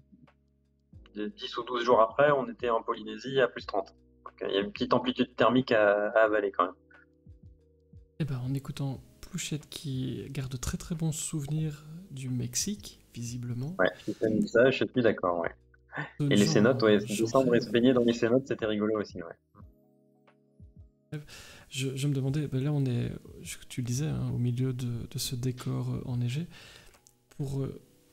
A: 10 ou 12 jours après, on était en Polynésie à +30. Donc il y a une petite amplitude thermique à avaler quand même.
B: Eh ben, en écoutant Plouchette qui garde de très très bons souvenirs du Mexique, visiblement,
A: Ouais, je t'ai mis ça, je suis d'accord, ouais. Et les cénotes, ouais,
B: j'en
A: descendre et
B: rêve.
A: se baigner dans les cénotes, c'était rigolo aussi, ouais.
B: Je me demandais, ben là on est, tu le disais, hein, au milieu de ce décor enneigé. Pour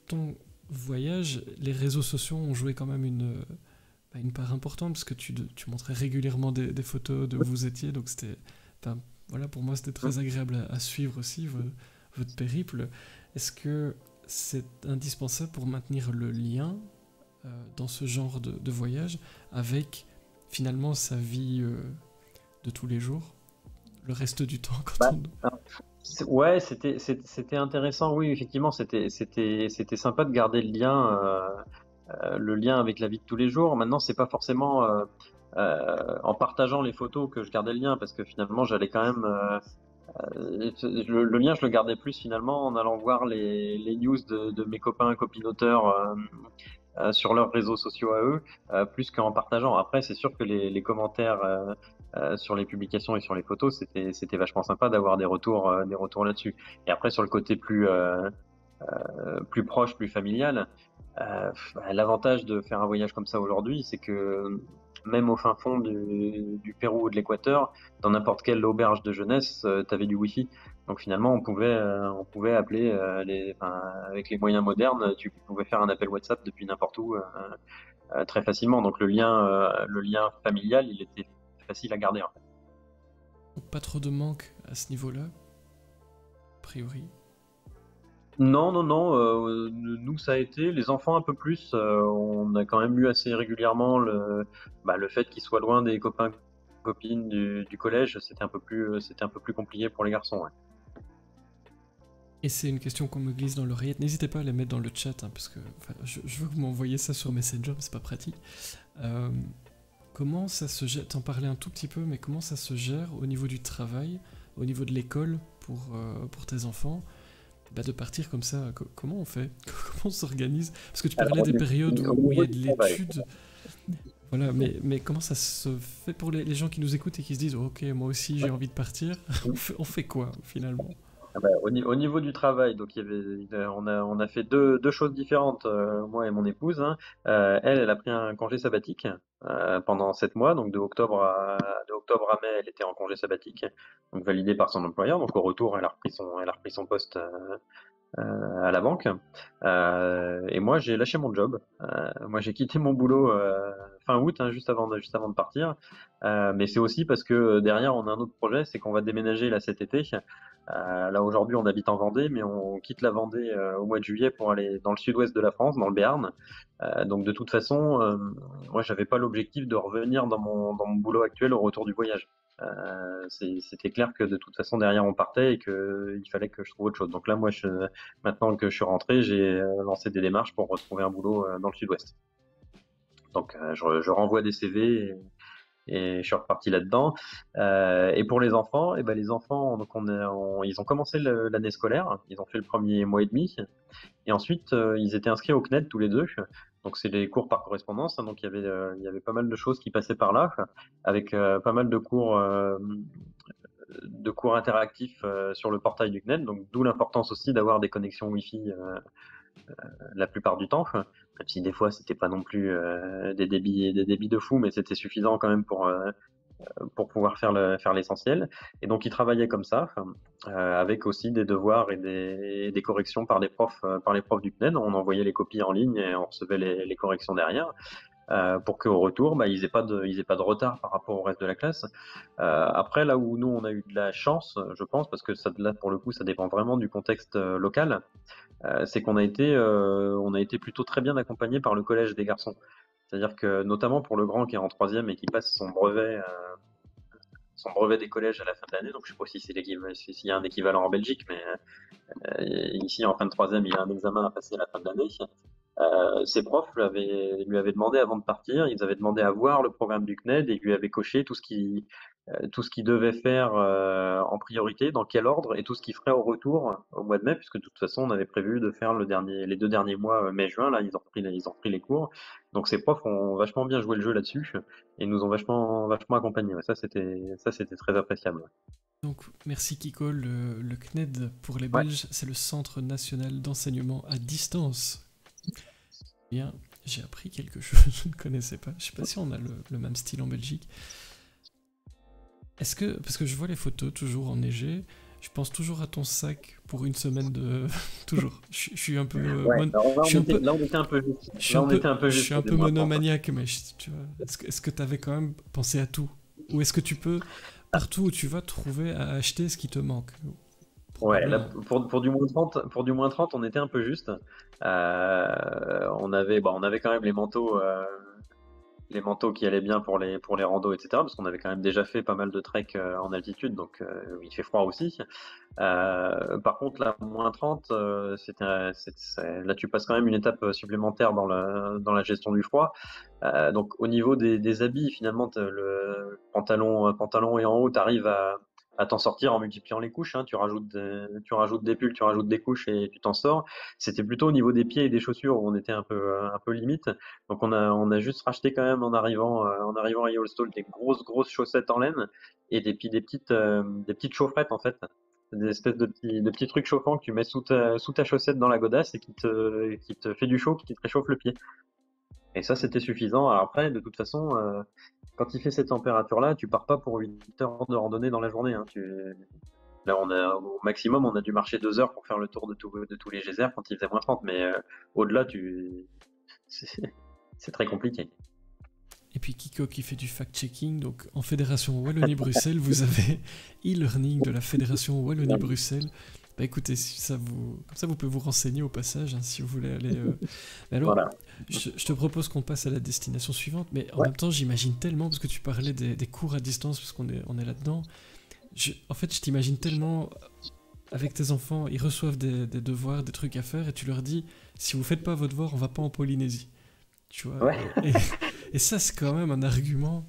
B: ton voyage, les réseaux sociaux ont joué quand même une part importante parce que tu montrais régulièrement des photos de où vous étiez, donc c'était, enfin, voilà, pour moi c'était très agréable à suivre aussi votre périple. Est-ce que c'est indispensable pour maintenir le lien dans ce genre de voyage avec finalement sa vie de tous les jours, le reste du temps quand
A: Bah,
B: on...
A: ouais, c'était intéressant. Oui, effectivement, c'était sympa de garder le lien avec la vie de tous les jours. Maintenant, c'est pas forcément en partageant les photos que je gardais le lien, parce que finalement, j'allais quand même le lien, je le gardais plus finalement en allant voir les news de mes copains, copinoteurs sur leurs réseaux sociaux à eux, plus qu'en partageant. Après, c'est sûr que les commentaires sur les publications et sur les photos, c'était vachement sympa d'avoir des retours là-dessus. Et après, sur le côté plus proche, plus familial, l'avantage de faire un voyage comme ça aujourd'hui, c'est que même au fin fond du Pérou ou de l'Équateur, dans n'importe quelle auberge de jeunesse, tu avais du Wi-Fi. Donc finalement, on pouvait appeler enfin, avec les moyens modernes, tu pouvais faire un appel WhatsApp depuis n'importe où très facilement. Donc le lien familial, il était facile à garder, en fait.
B: Pas trop de manque à ce niveau-là, a priori.
A: Non, non, non. Nous, ça a été. Les enfants un peu plus. On a quand même eu assez régulièrement le fait qu'ils soient loin des copains, copines du collège. C'était un peu plus compliqué pour les garçons. Ouais.
B: Et c'est une question qu'on me glisse dans l'oreillette. N'hésitez pas à la mettre dans le chat, hein, parce que enfin, je veux que vous m'envoyiez ça sur Messenger, mais c'est pas pratique. Euh, comment ça se gère? T'en parlais un tout petit peu, mais comment ça se gère au niveau du travail, au niveau de l'école pour tes enfants? Bah, de partir comme ça, comment on fait? Comment on s'organise? Parce que tu
A: Alors,
B: parlais des périodes
A: au
B: où il y
A: niveau
B: a de
A: du travail.
B: l'étude. Voilà, mais comment ça se fait pour les gens qui nous écoutent et qui se disent ok, moi aussi j'ai envie de partir? On fait quoi finalement?
A: Ah bah, au niveau du travail, donc on a fait deux choses différentes, moi et mon épouse. Hein. Elle a pris un congé sabbatique pendant 7 mois, donc de octobre à mai, elle était en congé sabbatique, donc validé par son employeur. Donc au retour, elle a repris son poste à la banque. Et moi, j'ai lâché mon job. Moi, j'ai quitté mon boulot fin août, hein, juste avant de partir. Mais c'est aussi parce que derrière, on a un autre projet, c'est qu'on va déménager là cet été. Là aujourd'hui, on habite en Vendée, mais on quitte la Vendée au mois de juillet pour aller dans le sud-ouest de la France, dans le Béarn. Donc de toute façon, moi, j'avais pas l'objectif de revenir dans mon boulot actuel au retour du voyage. C'était clair que de toute façon derrière on partait et que il fallait que je trouve autre chose. Donc là, maintenant que je suis rentré, j'ai lancé des démarches pour retrouver un boulot dans le sud-ouest. Donc je renvoie des CV et je suis reparti là-dedans. Et pour les enfants, et ben les enfants, donc ils ont commencé l'année scolaire, ils ont fait le premier mois et demi, et ensuite ils étaient inscrits au CNED tous les deux. Donc c'est des cours par correspondance, hein, donc il y avait pas mal de choses qui passaient par là, avec pas mal de cours interactifs sur le portail du CNED, donc d'où l'importance aussi d'avoir des connexions Wi-Fi la plupart du temps, même si des fois c'était pas non plus des débits de fou, mais c'était suffisant quand même pour pouvoir faire l'essentiel. Et donc ils travaillaient comme ça, avec aussi des devoirs et des corrections par les profs du CNED. On envoyait les copies en ligne et on recevait les corrections derrière. Pour qu'au retour, bah, ils aient pas de retard par rapport au reste de la classe. Après, là où nous on a eu de la chance, je pense, parce que ça, là pour le coup, ça dépend vraiment du contexte local, c'est on a été plutôt très bien accompagné par le collège des garçons. C'est-à-dire que notamment pour le grand qui est en troisième et qui passe son brevet des collèges à la fin de l'année, donc je sais pas si s'il y a un équivalent en Belgique, mais ici en fin de troisième, il a un examen à passer à la fin de l'année. Ses profs lui avaient demandé avant de partir, ils avaient demandé à voir le programme du CNED et lui avaient coché tout ce qu'il devait faire en priorité, dans quel ordre, et tout ce qu'il ferait au retour au mois de mai, puisque de toute façon on avait prévu de faire les 2 derniers mois, mai-juin, là ils ont repris les cours. Donc ces profs ont vachement bien joué le jeu là-dessus et nous ont vachement accompagnés. Ouais, ça c'était très appréciable.
B: Donc, merci Kiko. Le CNED pour les
A: Ouais.
B: Belges, c'est le Centre national d'enseignement à distance. Bien, j'ai appris quelque chose que je ne connaissais pas. Je sais pas si on a le même style en Belgique. Est-ce que, parce que je vois les photos toujours enneigées, je pense toujours à ton sac pour une semaine de. Toujours. Je suis un peu.
A: Ouais. Alors là,
B: Je suis un peu.
A: là, on était un peu juste.
B: Je suis
A: Là,
B: un
A: on
B: peu.
A: était un peu
B: Je
A: juste
B: suis
A: sur
B: un
A: des
B: peu
A: mois 30.
B: monomaniaque, mais tu vois. Est-ce que tu avais quand même pensé à tout? Ou est-ce que tu peux, partout où tu vas, trouver à acheter ce qui te manque?
A: Ouais, là,
B: Probablement.
A: pour du moins 30, on était un peu juste. On avait quand même les manteaux qui allaient bien pour les randos, etc. Parce qu'on avait quand même déjà fait pas mal de trek en altitude, donc il fait froid aussi. Par contre, là, moins 30, là, tu passes quand même une étape supplémentaire dans la gestion du froid. Donc, au niveau des habits, finalement, le pantalon et en haut, tu arrives à t'en sortir en multipliant les couches, hein. Tu rajoutes des pulls, tu rajoutes des couches et tu t'en sors. C'était plutôt au niveau des pieds et des chaussures où on était un peu limite. Donc, on a juste racheté quand même en arrivant à Yellowstone des grosses chaussettes en laine et puis des petites chaufferettes, en fait. Des espèces de petits trucs chauffants que tu mets sous ta chaussette dans la godasse et qui te fait du chaud, qui te réchauffe le pied. Et ça, c'était suffisant. Alors après, de toute façon, quand il fait cette température-là, tu pars pas pour 8 heures de randonnée dans la journée, hein. Là, au maximum, on a dû marcher 2 heures pour faire le tour de tous les geysers quand il faisait moins 30. Mais au-delà, c'est c'est très compliqué.
B: Et puis Kiko qui fait du fact-checking, donc en Fédération Wallonie-Bruxelles, vous avez e-learning de la Fédération Wallonie-Bruxelles. Bah écoutez, si ça vous, comme ça vous pouvez vous renseigner au passage, hein, si vous voulez aller. Mais alors,
A: Voilà.
B: je te propose qu'on passe à la destination suivante, mais en
A: Ouais.
B: même temps, j'imagine tellement, parce que tu parlais des cours à distance, parce on est là-dedans. En fait, je t'imagine tellement avec tes enfants, ils reçoivent des devoirs, des trucs à faire, et tu leur dis, si vous faites pas vos devoirs, on va pas en Polynésie. Tu vois,
A: Ouais.
B: et ça, c'est quand même un argument.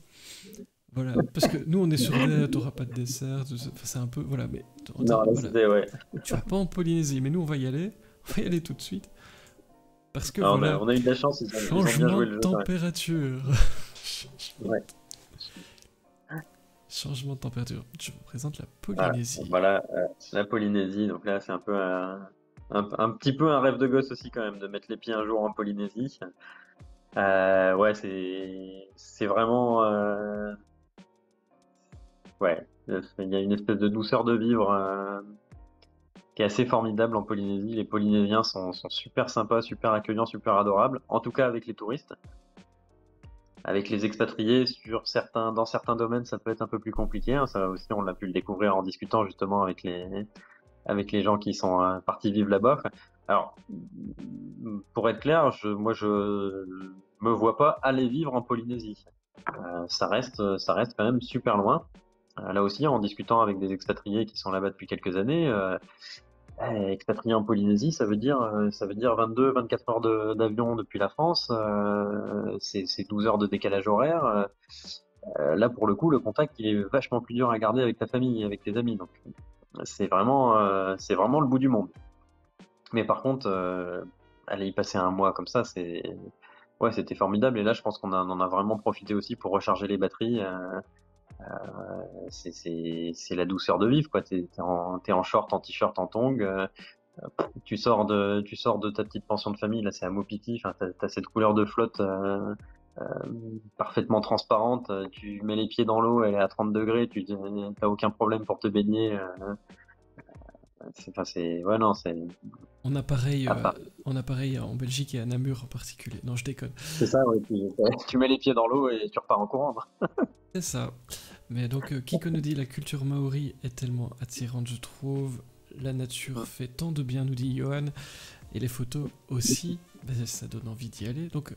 B: Voilà, parce que nous, on est sur des, t'auras pas de dessert, c'est un peu, voilà, mais
A: Non, là,
B: voilà,
A: c'était, ouais.
B: tu vas pas en Polynésie, mais nous, on va y aller tout de suite, parce que
A: Ah,
B: voilà,
A: on a eu de la chance, ils ont bien
B: changement
A: joué
B: de
A: le jeu quand même.
B: température.
A: Ouais.
B: Changement de température. Je vous présente la
A: Voilà. Bon,
B: Polynésie.
A: bah là, la Polynésie, donc là, c'est un peu un petit peu un rêve de gosse aussi quand même de mettre les pieds un jour en Polynésie. Ouais, c'est vraiment ouais, il y a une espèce de douceur de vivre qui est assez formidable en Polynésie. Les Polynésiens sont super sympas, super accueillants, super adorables. En tout cas avec les touristes. Avec les expatriés, dans certains domaines, ça peut être un peu plus compliqué, hein. Ça aussi, on l'a pu le découvrir en discutant justement avec les gens qui sont partis vivre là-bas. Alors, pour être clair, moi, je me vois pas aller vivre en Polynésie. Ça reste quand même super loin. Là aussi, en discutant avec des expatriés qui sont là-bas depuis quelques années, expatrié en Polynésie, ça veut dire 22-24 heures d'avion depuis la France, c'est 12 heures de décalage horaire. Là, pour le coup, le contact, il est vachement plus dur à garder avec ta famille et avec tes amis. Donc, c'est vraiment le bout du monde. Mais par contre, aller y passer un mois comme ça, ouais, c'était formidable. Et là, je pense qu'on en a vraiment profité aussi pour recharger les batteries. C'est la douceur de vivre, quoi. T'es en short, en t-shirt, en tongs. Tu sors de ta petite pension de famille. Là, c'est à Mopiti. Enfin, t'as cette couleur de flotte euh, parfaitement transparente. Tu mets les pieds dans l'eau, elle est à 30 degrés. T'as aucun problème pour te baigner. Enfin, ouais, non, c'est.
B: On a pareil,
A: Ah, pas.
B: on a pareil en Belgique et à Namur en particulier. Non, je déconne.
A: C'est ça, ouais. Tu mets les pieds dans l'eau et tu repars en courant.
B: C'est ça. Mais donc, Kiko nous dit la culture maori est tellement attirante, je trouve. La nature fait tant de bien, nous dit Johan. Et les photos aussi. Ben, ça donne envie d'y aller. Donc,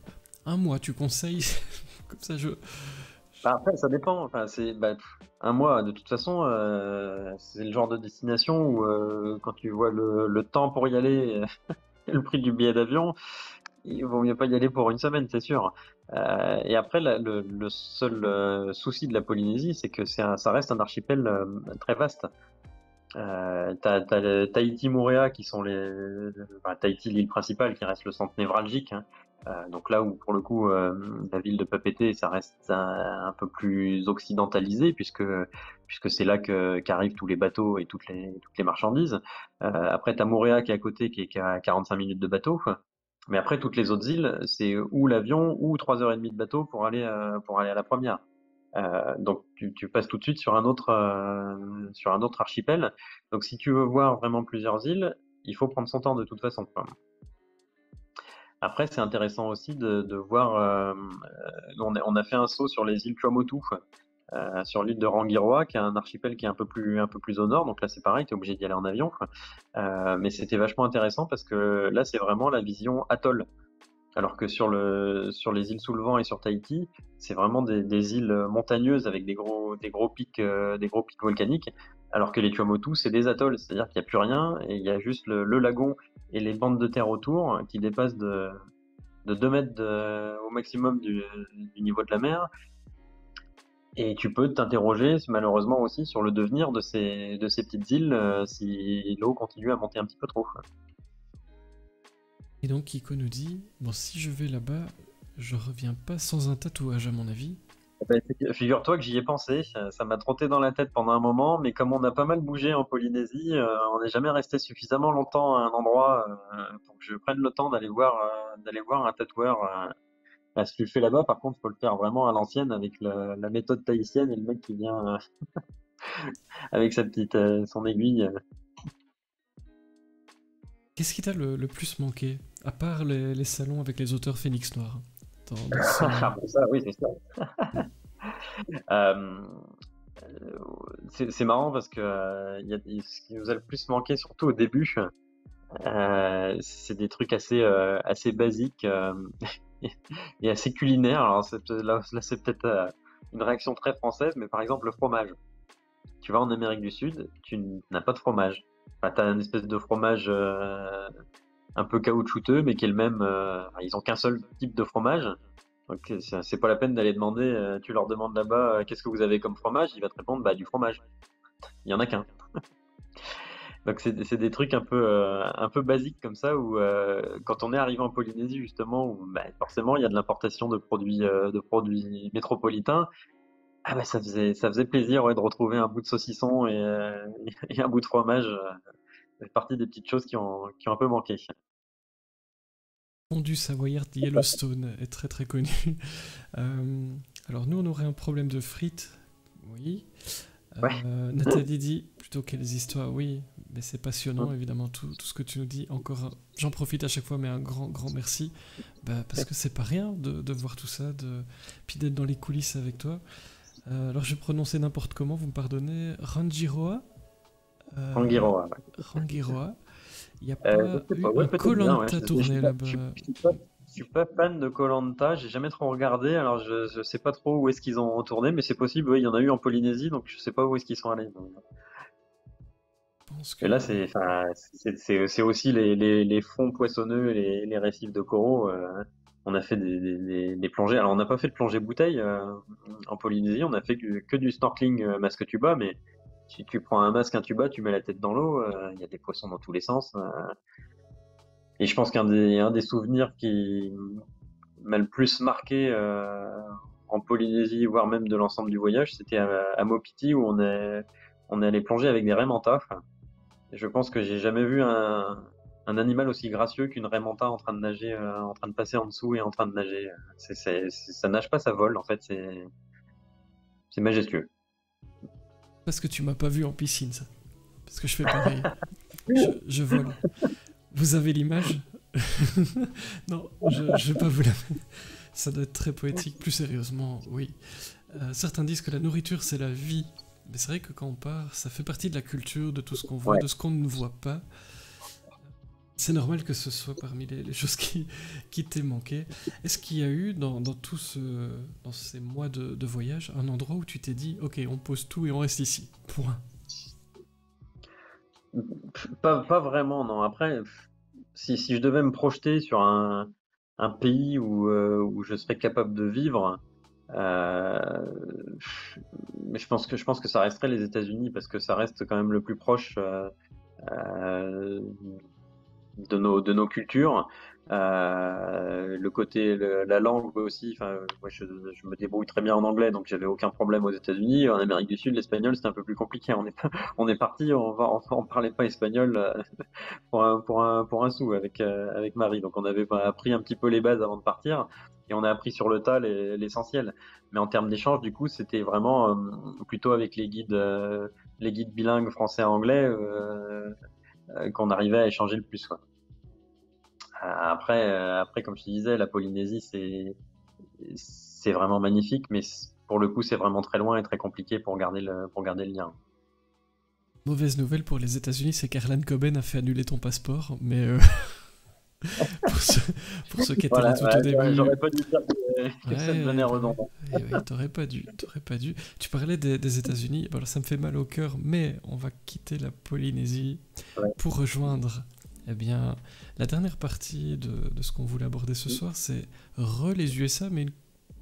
B: un mois, tu conseilles. Comme ça,
A: Bah, après, ça dépend. Enfin, un mois. De toute façon, c'est le genre de destination où quand tu vois le temps pour y aller et le prix du billet d'avion, il vaut mieux pas y aller pour une semaine, c'est sûr. Et après, le seul souci de la Polynésie, c'est que ça reste un archipel très vaste. T'as le Tahiti, Moorea qui sont Tahiti, l'île principale, qui reste le centre névralgique, hein. Donc là où pour le coup la ville de Papeete, ça reste un peu plus occidentalisé puisque c'est là qu'arrivent tous les bateaux et toutes les marchandises. Après t'as Moorea qui est à côté, qui est à 45 minutes de bateau. Mais après toutes les autres îles, c'est ou l'avion ou 3 heures et demie de bateau pour aller à la première. Donc tu passes tout de suite sur un autre archipel. Donc si tu veux voir vraiment plusieurs îles, il faut prendre son temps de toute façon. Après, c'est intéressant aussi de voir. On a fait un saut sur les îles Tuamotu, sur l'île de Rangiroa, qui est un archipel qui est un peu plus au nord. Donc là, c'est pareil, tu es obligé d'y aller en avion. Mais c'était vachement intéressant parce que là, c'est vraiment la vision atoll. Alors que sur les îles sous le vent et sur Tahiti, c'est vraiment des îles montagneuses avec des gros pics volcaniques. Alors que les Tuamotu, c'est des atolls, c'est-à-dire qu'il n'y a plus rien et il y a juste le lagon et les bandes de terre autour qui dépassent de 2 mètres au maximum du niveau de la mer. Et tu peux t'interroger malheureusement aussi sur le devenir de ces petites îles si l'eau continue à monter un petit peu trop.
B: Et donc Kiko nous dit, bon si je vais là-bas, je reviens pas sans un tatouage à mon avis.
A: Figure-toi que j'y ai pensé, ça m'a trotté dans la tête pendant un moment, mais comme on a pas mal bougé en Polynésie, on n'est jamais resté suffisamment longtemps à un endroit pour que je prenne le temps d'aller voir un tatoueur. Ce que je fais là-bas, par contre, faut le faire vraiment à l'ancienne avec la méthode tahitienne et le mec qui vient avec son aiguille.
B: Qu'est-ce qui t'a le plus manqué, à part les salons avec les auteurs Phénix Noir dans ce...
A: Ah, bon, ça, oui, c'est ça. Euh, c'est marrant parce que ce qui nous a le plus manqué, surtout au début, c'est des trucs assez basiques et assez culinaires. Alors là, c'est peut-être une réaction très française, mais par exemple le fromage. Tu vas en Amérique du Sud, tu n'as pas de fromage. Enfin, t'as une espèce de fromage un peu caoutchouteux, mais qui est le même. Ils ont qu'un seul type de fromage. Donc c'est pas la peine d'aller demander. Tu leur demandes là-bas qu'est-ce que vous avez comme fromage, il va te répondre bah du fromage. Il y en a qu'un. Donc c'est des trucs un peu basiques comme ça où quand on est arrivé en Polynésie justement où bah, forcément il y a de l'importation de produits métropolitains. Ah bah ça faisait plaisir ouais, de retrouver un bout de saucisson et un bout de fromage. Ça fait partie des petites choses qui ont un peu manqué.
B: fondue savoyarde Yellowstone est très très connu. Euh, alors nous on aurait un problème de frites, oui.
A: Ouais.
B: Nathalie dit plutôt quelles histoires, oui, mais c'est passionnant évidemment tout ce que tu nous dis. Encore, j'en profite à chaque fois, mais un grand merci, bah, parce que c'est pas rien de voir tout ça, puis d'être dans les coulisses avec toi. Alors je vais prononcer n'importe comment, vous me pardonnez. Rangiroa,
A: Rangiroa, ouais.
B: Rangiroa. Il n'y a
A: Je
B: pas
A: sais
B: eu
A: pas, ouais,
B: un
A: peut-être bien, ouais.
B: Koh-Lanta tourné là-bas.
A: Je suis pas fan de koh j'ai jamais trop regardé, alors je sais pas trop où est-ce qu'ils ont tourné, mais c'est possible, oui, il y en a eu en Polynésie, donc je sais pas où est-ce qu'ils sont allés.
B: Je pense que
A: Et là, c'est aussi les fonds poissonneux et les récifs de coraux. On a fait des plongées. Alors, on n'a pas fait de plongée bouteille en Polynésie, on a fait que du snorkeling masque tuba, mais si tu prends un masque, un tuba, tu mets la tête dans l'eau, il y a des poissons dans tous les sens. Et je pense un des souvenirs m'a le plus marqué en Polynésie, voire même de l'ensemble du voyage, c'était à Mopiti où on est allé plonger avec des raie manta. Et je pense que j'ai jamais vu un animal aussi gracieux qu'une raie manta en train de nager, en train de passer en dessous et en train de nager. Ça nage pas, ça vole. En fait, c'est majestueux.
B: Parce que tu m'as pas vu en piscine, ça. Parce que je fais pareil. Je vole. Vous avez l'image? Non, je vais pas vous la... Ça doit être très poétique. Plus sérieusement, oui. Certains disent que la nourriture, c'est la vie. Mais c'est vrai que quand on part, ça fait partie de la culture, de tout ce qu'on voit,
A: Ouais.
B: de ce qu'on ne voit pas. C'est normal que ce soit parmi les choses qui t'aient manqué. Est-ce qu'il y a eu dans dans ces mois de voyage un endroit où tu t'es dit ok, on pose tout et on reste ici, point.
A: Pas vraiment, non. Après, si je devais me projeter sur un pays où je serais capable de vivre, euh, mais je pense que ça resterait les États-Unis parce que ça reste quand même le plus proche euh, de nos cultures. Le côté, la langue aussi. Enfin, moi, je me débrouille très bien en anglais, donc j'avais aucun problème aux États-Unis. En Amérique du Sud, l'espagnol c'était un peu plus compliqué. On est parti, on parlait pas espagnol pour un sou avec Marie. Donc on avait appris un petit peu les bases avant de partir et on a appris sur le tas l'essentiel. Mais en termes d'échange, du coup, c'était vraiment plutôt avec les guides bilingues français-anglais qu'on arrivait à échanger le plus, quoi. Après, comme je te disais, la Polynésie, c'est vraiment magnifique, mais pour le coup, c'est vraiment très loin et très compliqué pour garder le lien.
B: Mauvaise nouvelle pour les États-Unis, c'est qu'Arlan Coben a fait annuler ton passeport, mais pour, ceux, pour ceux qui étaient là
A: Voilà,
B: tout au
A: ouais,
B: début,
A: j'aurais pas dû dire que ça devenait redondant.
B: t'aurais pas dû, t'aurais pas dû. Tu parlais des États-Unis, bon, alors ça me fait mal au cœur, mais on va quitter la Polynésie
A: Ouais.
B: pour rejoindre, eh bien, la dernière partie de ce qu'on voulait aborder ce soir, c'est les USA, mais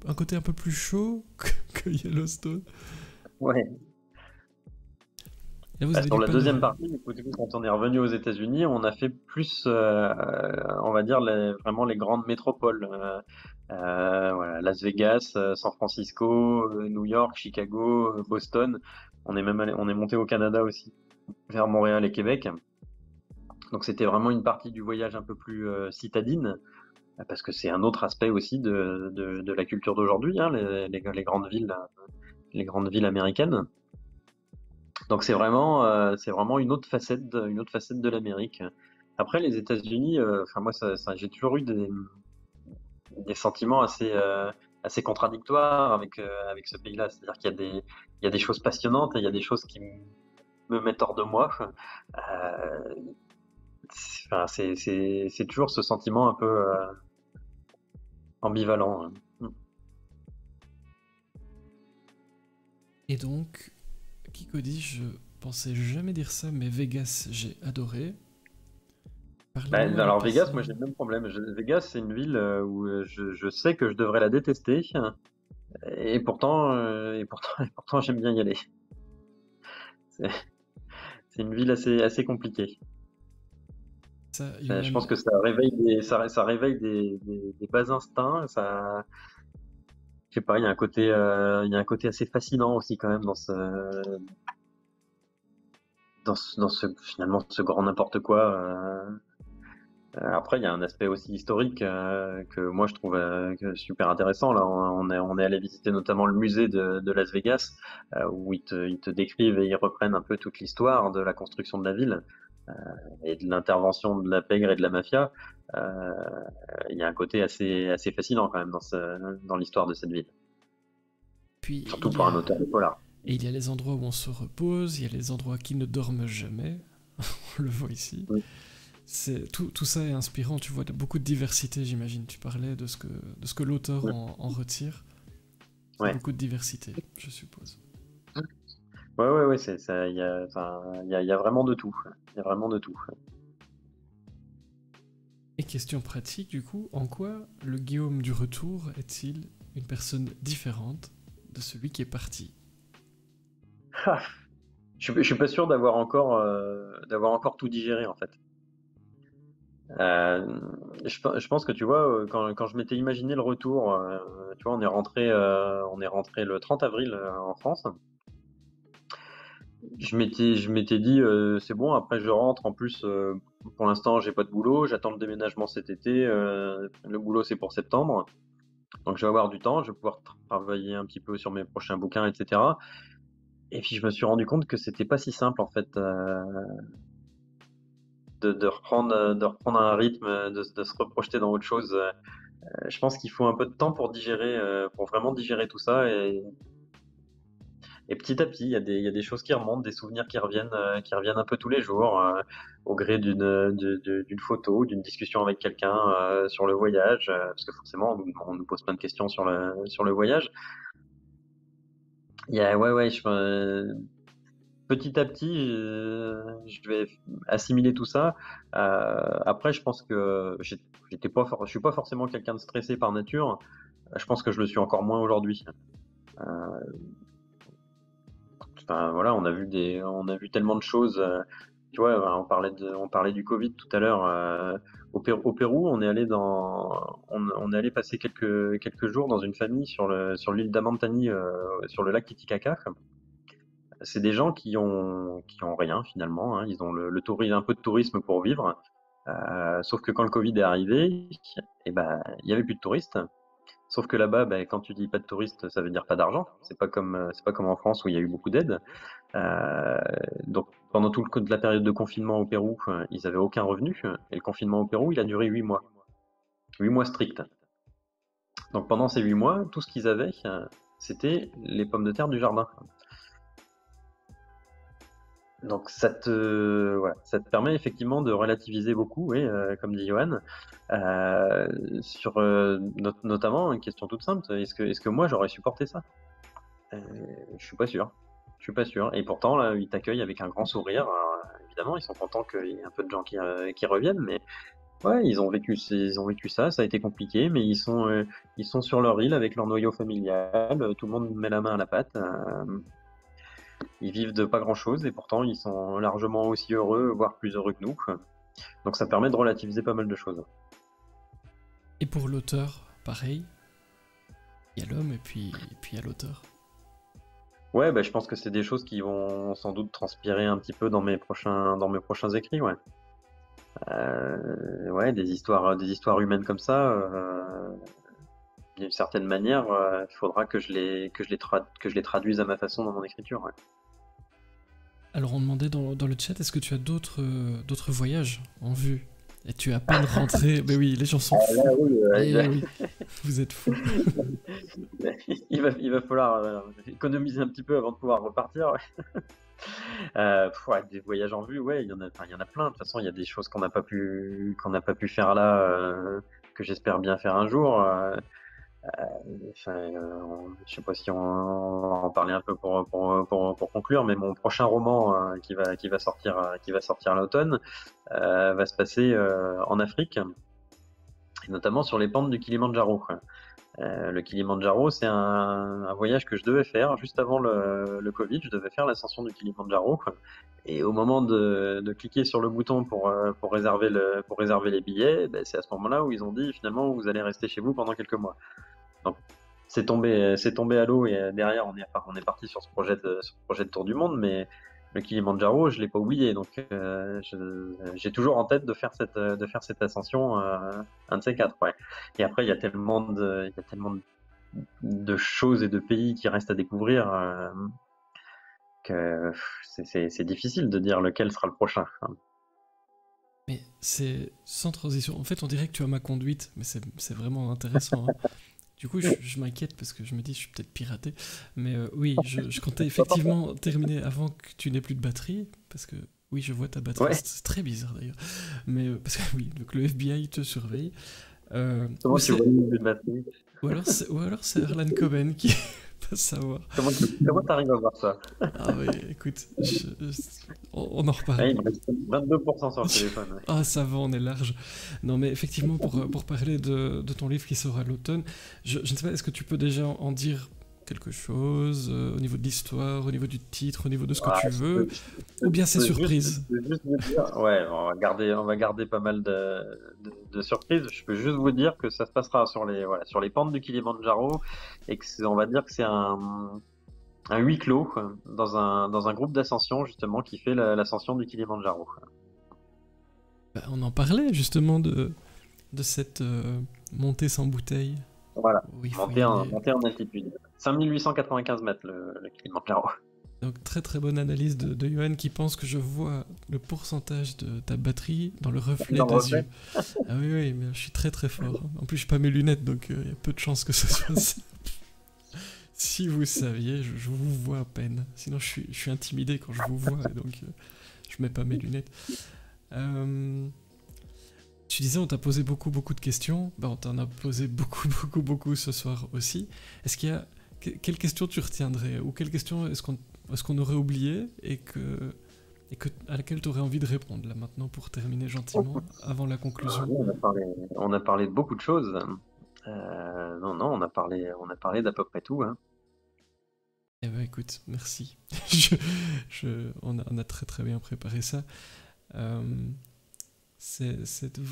B: un côté un peu plus chaud que Yellowstone.
A: Ouais.
B: Là, vous avez
A: Sur
B: du
A: la deuxième
B: panorama.
A: partie, du coup, quand on est revenu aux États-Unis, on a fait plus, on va dire, vraiment les grandes métropoles. Voilà, Las Vegas, San Francisco, New York, Chicago, Boston. On est monté au Canada aussi, vers Montréal et Québec. Donc c'était vraiment une partie du voyage un peu plus citadine, parce que c'est un autre aspect aussi de la culture d'aujourd'hui, hein, les grandes villes américaines. Donc c'est vraiment une autre facette de l'Amérique. Après les États-Unis, enfin moi j'ai toujours eu des sentiments assez contradictoires avec ce pays-là. C'est-à-dire qu'il y a des choses passionnantes et il y a des choses qui me mettent hors de moi. Euh, enfin, c'est toujours ce sentiment un peu ambivalent, hein.
B: Et donc, Kiko dit, je pensais jamais dire ça, mais Vegas, j'ai adoré.
A: Bah,
B: Parlez-nous à la
A: alors Vegas, moi
B: piscine.
A: j'ai le même problème. Vegas, c'est une ville où je sais que je devrais la détester, et pourtant j'aime bien y aller. C'est c'est une ville assez compliquée.
B: Ça,
A: Je
B: Johan,
A: pense que ça réveille des bas instincts. Je sais pas, il y a un côté assez fascinant aussi quand même dans ce finalement ce grand n'importe quoi. Après, il y a un aspect aussi historique que moi je trouve super intéressant. Là, on est allé visiter notamment le musée de Las Vegas, où ils te décrivent et ils reprennent un peu toute l'histoire de la construction de la ville et de l'intervention de la pègre et de la mafia. Euh, il y a un côté assez fascinant quand même dans l'histoire de cette ville,
B: puis
A: surtout pour un auteur de polar.
B: il y a les endroits où on se repose, il y a les endroits qui ne dorment jamais. On le voit ici.
A: Oui.
B: Tout ça est inspirant, tu vois, beaucoup de diversité, j'imagine. Tu parlais de ce que l'auteur
A: Ouais.
B: en retire. C'est
A: Ouais.
B: beaucoup de diversité, je suppose.
A: Ouais, ouais, ouais, c'est ça. Il y a vraiment de tout. Il y a vraiment de tout.
B: Et question pratique, du coup, en quoi le Guillaume du retour est-il une personne différente de celui qui est parti?
A: Ah, je suis pas sûr d'avoir encore tout digéré en fait. Euh, je pense que tu vois, quand je m'étais imaginé le retour, tu vois, on est rentré le 30 avril en France. Je m'étais dit, c'est bon, après je rentre. En plus, pour l'instant, j'ai pas de boulot, j'attends le déménagement cet été. Le boulot, c'est pour septembre. Donc, je vais avoir du temps, je vais pouvoir travailler un petit peu sur mes prochains bouquins, etc. Et puis, je me suis rendu compte que c'était pas si simple, en fait, de reprendre un rythme, de se reprojeter dans autre chose. Je pense qu'il faut un peu de temps pour digérer, pour vraiment digérer tout ça. Et petit à petit, il y a des choses qui remontent, des souvenirs qui reviennent un peu tous les jours, au gré d'une photo, d'une discussion avec quelqu'un sur le voyage, parce que forcément, on nous pose plein de questions sur le voyage. Ouais, ouais, petit à petit, je vais assimiler tout ça. Après, je pense que je suis pas forcément quelqu'un de stressé par nature. Je pense que je le suis encore moins aujourd'hui. Euh, Enfin, voilà, on a vu tellement de choses. Tu vois, on parlait du Covid tout à l'heure. Au Pérou, on est allé passer quelques jours dans une famille sur l'île d'Amantani, sur le lac Titicaca. C'est des gens qui ont rien finalement, hein. Ils ont un peu de tourisme pour vivre. Sauf que quand le Covid est arrivé, eh ben, il y avait plus de touristes. Sauf que là-bas, ben, quand tu dis pas de touristes, ça veut dire pas d'argent. C'est pas comme en France où il y a eu beaucoup d'aides. Euh, donc pendant la période de confinement au Pérou, ils avaient aucun revenu. Et le confinement au Pérou, il a duré 8 mois. 8 mois stricts. Donc pendant ces 8 mois, tout ce qu'ils avaient, c'était les pommes de terre du jardin. Donc ça te permet effectivement de relativiser beaucoup, oui, comme dit Johan, sur notamment une question toute simple, est-ce que moi j'aurais supporté ça? Je suis pas sûr. Je suis pas sûr. Et pourtant, là, ils t'accueillent avec un grand sourire. Alors, évidemment, ils sont contents qu'il y ait un peu de gens qui reviennent, mais ouais, ils ont vécu ça. Ça a été compliqué, mais ils sont sur leur île avec leur noyau familial. Tout le monde met la main à la pâte. Ils vivent de pas grand-chose et pourtant, ils sont largement aussi heureux, voire plus heureux que nous. Donc, ça permet de relativiser pas mal de choses.
B: Et pour l'auteur, pareil. Il y a l'homme et puis il y a l'auteur.
A: Ouais, bah, je pense que c'est des choses qui vont sans doute transpirer un petit peu dans mes prochains écrits, ouais. Ouais, des histoires humaines comme ça, d'une certaine manière, il faudra que je les traduise à ma façon dans mon écriture, ouais.
B: Alors on demandait dans le chat, est-ce que tu as d'autres voyages en vue? Et tu es à peine rentré. Mais oui, les gens sont fous.
A: Là, oui,
B: Oui, vous êtes fous.
A: il va falloir économiser un petit peu avant de pouvoir repartir. Ouais. Ouais, des voyages en vue, ouais, enfin, il y en a plein. De toute façon, il y a des choses qu'on n'a pas pu faire là, que j'espère bien faire un jour. Enfin, je sais pas si on va en parler un peu pour conclure, mais mon prochain roman qui va sortir à l'automne va se passer en Afrique, et notamment sur les pentes du Kilimandjaro. Le Kilimandjaro, c'est un voyage que je devais faire juste avant le Covid. Je devais faire l'ascension du Kilimandjaro. Et au moment de cliquer sur le bouton pour réserver les billets, ben, c'est à ce moment-là où ils ont dit finalement vous allez rester chez vous pendant quelques mois. Donc c'est tombé à l'eau et derrière on est parti sur ce projet de tour du monde, mais le Kilimandjaro je l'ai pas oublié, donc j'ai toujours en tête de faire cette ascension, un de ces quatre, ouais. Et après il y a il y a tellement de choses et de pays qui restent à découvrir, que c'est difficile de dire lequel sera le prochain, hein.
B: Mais c'est sans transition. En fait, on dirait que tu as ma conduite, mais c'est vraiment intéressant, hein. Du coup, je m'inquiète parce que je me dis, je suis peut-être piraté. Mais oui, je comptais effectivement terminer avant que tu n'aies plus de batterie. Parce que, oui, je vois ta batterie.
A: Ouais.
B: C'est très bizarre d'ailleurs. Mais parce que, oui, donc le FBI te surveille.
A: Comment tu vois le niveau de batterie?
B: Ou alors c'est Harlan Coben qui va savoir.
A: Comment t'arrives à voir ça?
B: Ah oui, écoute, on en reparle.
A: Ouais, il me reste 22% sur le téléphone, ouais.
B: Ah, ça va, on est large. Non, mais effectivement, pour parler de ton livre qui sort à l'automne, je ne sais pas, est-ce que tu peux déjà en dire quelque chose, au niveau de l'histoire, au niveau du titre, au niveau de ce que
A: Ah,
B: tu veux, ou bien c'est surprise?
A: je peux juste vous dire, ouais, on va garder pas mal de surprises. Je peux juste vous dire que ça se passera voilà, sur les pentes du Kilimandjaro et on va dire que c'est un huis clos quoi, dans un groupe d'ascension justement qui fait l'ascension du Kilimandjaro.
B: Bah, on en parlait justement de cette montée sans bouteille.
A: Voilà,
B: Où il faut y aller.
A: monter en altitude. 5895 mètres le Kilimandjaro.
B: Donc très très bonne analyse de Johan qui pense que je vois le pourcentage de ta batterie dans le reflet
A: Dans le
B: des yeux.
A: reflet.
B: Ah oui, oui, mais je suis très très fort. En plus, je n'ai pas mes lunettes, donc il y a peu de chances que ce soit ça. Si vous saviez, je vous vois à peine. Sinon, je suis intimidé quand je vous vois, et donc je mets pas mes lunettes. Tu disais, on t'a posé beaucoup beaucoup de questions. Bah, on t'en a posé beaucoup beaucoup beaucoup ce soir aussi. Est-ce qu'il y a quelle question tu retiendrais, ou quelle question est-ce qu'on aurait oublié à laquelle tu aurais envie de répondre là maintenant pour terminer gentiment avant la conclusion?
A: On a parlé de beaucoup de choses. Non, non, on a parlé d'à peu près tout. Hein.
B: Eh ben écoute, merci. On a très très bien préparé ça. Euh,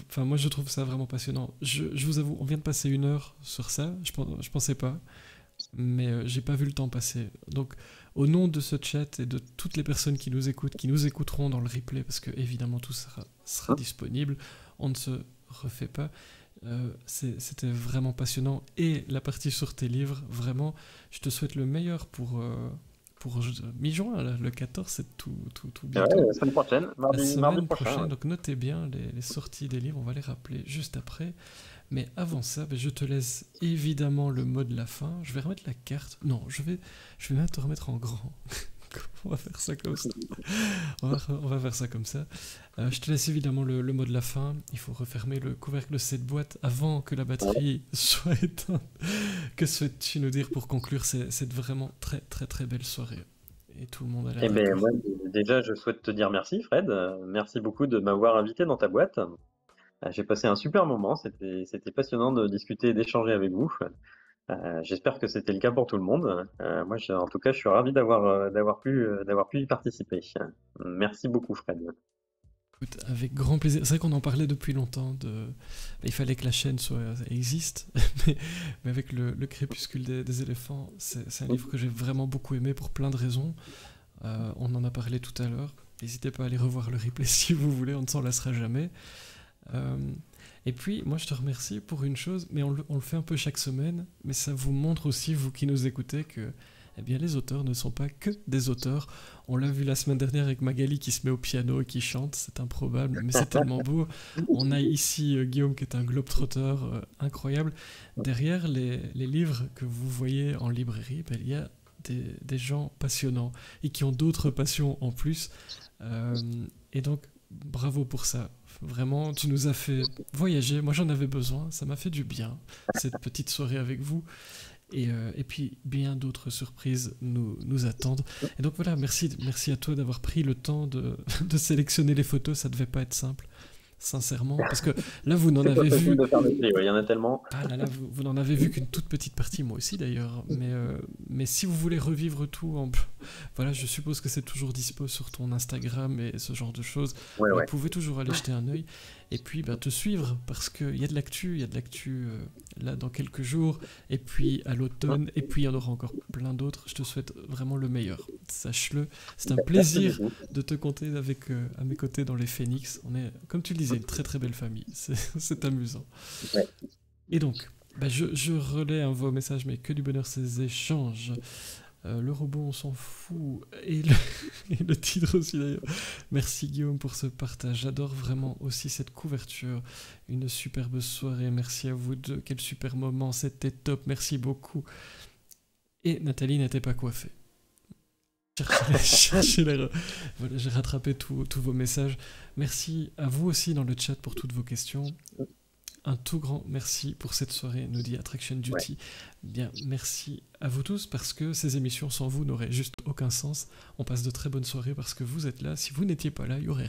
B: enfin, moi je trouve ça vraiment passionnant. Je vous avoue, on vient de passer 1 heure sur ça. Je pensais pas, mais j'ai pas vu le temps passer. Donc, au nom de ce chat et de toutes les personnes qui nous écoutent, qui nous écouteront dans le replay, parce que évidemment tout sera disponible, on ne se refait pas. C'était vraiment passionnant. Et la partie sur tes livres, vraiment, je te souhaite le meilleur pour mi-juin, là, le 14, c'est tout bientôt.
A: Ouais, la semaine prochaine,
B: La semaine
A: mardi prochain. Ouais.
B: donc notez bien les sorties des livres, on va les rappeler juste après. Mais avant ça, ben, je te laisse évidemment le mot de la fin. Je vais remettre la carte. Non, je vais même te remettre en grand. On va faire ça comme ça. On va faire ça comme ça. Je te laisse évidemment le mot de la fin. Il faut refermer le couvercle de cette boîte avant que la batterie soit éteinte. Que souhaites-tu nous dire pour conclure cette vraiment très très très belle soirée? Et tout le monde a l'air
A: Eh ben,
B: d'accord.
A: moi, déjà, je souhaite te dire merci, Fred. Merci beaucoup de m'avoir invité dans ta boîte. J'ai passé un super moment. C'était passionnant de discuter et d'échanger avec vous. J'espère que c'était le cas pour tout le monde. Moi, en tout cas, je suis ravi d'avoir pu y participer. Merci beaucoup, Fred.
B: Écoute, avec grand plaisir. C'est vrai qu'on en parlait depuis longtemps. Il fallait que la chaîne existe, mais avec le Crépuscule des éléphants, c'est un livre que j'ai vraiment beaucoup aimé pour plein de raisons. On en a parlé tout à l'heure. N'hésitez pas à aller revoir le replay si vous voulez, on ne s'en lassera jamais. Et puis, moi je te remercie pour une chose, mais on le fait un peu chaque semaine, mais ça vous montre aussi, vous qui nous écoutez, que eh bien, les auteurs ne sont pas que des auteurs. On l'a vu la semaine dernière avec Magali qui se met au piano et qui chante, c'est improbable, mais c'est tellement beau. On a ici Guillaume qui est un globetrotter incroyable. Derrière les livres que vous voyez en librairie, ben, il y a des gens passionnants et qui ont d'autres passions en plus. Et donc, bravo pour ça. Vraiment, tu nous as fait voyager. Moi, j'en avais besoin. Ça m'a fait du bien, cette petite soirée avec vous. Et puis, bien d'autres surprises nous attendent. Et donc, voilà, merci à toi d'avoir pris le temps de sélectionner les photos. Ça devait pas être simple, sincèrement. Parce que là, vous n'en avez vu...
A: Il y en a tellement.
B: Ah là là, vous n'en avez vu qu'une toute petite partie, moi aussi d'ailleurs. Mais si vous voulez revivre tout, voilà, je suppose que c'est toujours dispo sur ton Instagram et ce genre de choses.
A: Ouais,
B: Vous
A: ouais.
B: pouvez toujours aller jeter un œil et puis te suivre parce qu'il y a de l'actu, là dans quelques jours, et puis à l'automne, et puis il y en aura encore plein d'autres. Je te souhaite vraiment le meilleur. Sache-le, c'est un plaisir de te compter à mes côtés dans les Phénix. On est, comme tu le disais, une très très belle famille. C'est amusant.
A: Ouais.
B: Et donc, je relais vos messages, mais que du bonheur ces échanges. Le robot, on s'en fout. Et le titre aussi d'ailleurs. Merci Guillaume pour ce partage. J'adore vraiment aussi cette couverture. Une superbe soirée. Merci à vous deux. Quel super moment. C'était top. Merci beaucoup. Et Nathalie n'était pas coiffée. Voilà, j'ai rattrapé tous vos messages. Merci à vous aussi dans le chat pour toutes vos questions. Un tout grand merci pour cette soirée, nous dit Attraction Duty. Bien, merci à vous tous parce que ces émissions sans vous n'auraient juste aucun sens. On passe de très bonnes soirées parce que vous êtes là. Si vous n'étiez pas là, il y aurait